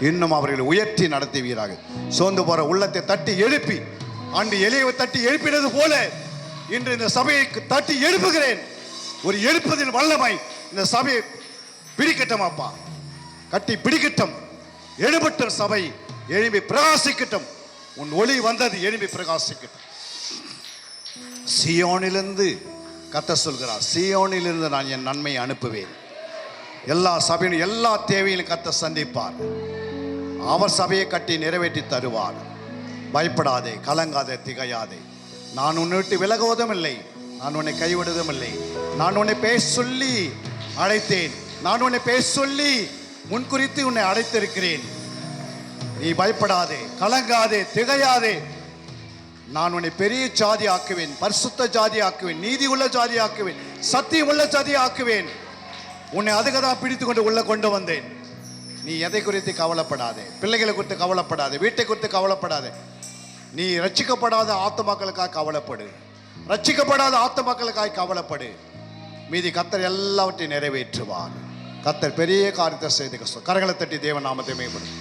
இன்னும் அவர்களை உயர்த்தி நடத்துவீராக. சோர்ந்து போற உள்ளத்தை தட்டி எழுப்பி, ஆண்டு எலியை தட்டி எழுப்பினது போல இன்று இந்த சபையை தட்டி எழுப்புகிறேன். ஒரு எழுப்பதின் வல்லமை இந்த சபையை பிடிக்கட்டும் அப்பா, கட்டி பிடிக்கட்டும். எழுபட்டும் சபை எழும்பி பிரகாசிக்கட்டும். உன் ஒளி வந்தது, எழும்பி பிரகாசிக்கட்டும். சீயோனிலிருந்து கர்த்தர் சொல்கிறார், சீயோனிலிருந்து நான் என் நன்மையை அனுப்புவேன். எல்லா சபையும் எல்லா தேவையிலும் கர்த்தர் சந்திப்பார். அவர் சபையை கட்டி நிறைவேற்றி தருவார். பயப்படாதே, கலங்காதே, திகையாதே. நான் உன்னை விட்டு விலகுவதும் இல்லை, நான் உன்னை கைவிடுவதும் இல்லை. நான் உன்னை பேச சொல்லி அழைத்தேன். நான் உன்னை பேச சொல்லி முன்குறித்து உன்னை அழைத்திருக்கிறேன். நீ பயப்படாதே, கலங்காதே, திகையாதே. நான் உன்னை பெரிய ஜாதி ஆக்குவேன், பரிசுத்த ஜாதி ஆக்குவேன், நீதி உள்ள ஜாதி ஆக்குவேன், சத்தியம் உள்ள ஜாதி ஆக்குவேன். உன்னை அதுக்கு தான் பிடித்து கொண்டு உள்ள கொண்டு வந்தேன். நீ எதை குறித்து கவலைப்படாதே, பிள்ளைகளை குறித்து கவலைப்படாதே, வீட்டை குறித்து கவலைப்படாதே. நீ ரட்சிக்கப்படாத ஆத்துமாக்களுக்காக கவலைப்படு, ரட்சிக்கப்படாத ஆத்துமாக்களுக்காக கவலைப்படு. மீதி கர்த்தர் எல்லாவற்றையும் நிறைவேற்றுவார். கர்த்தர் பெரிய காரியத்தை செய்து கரங்களை தட்டி தேவ நாமத்தை மேம்படும்.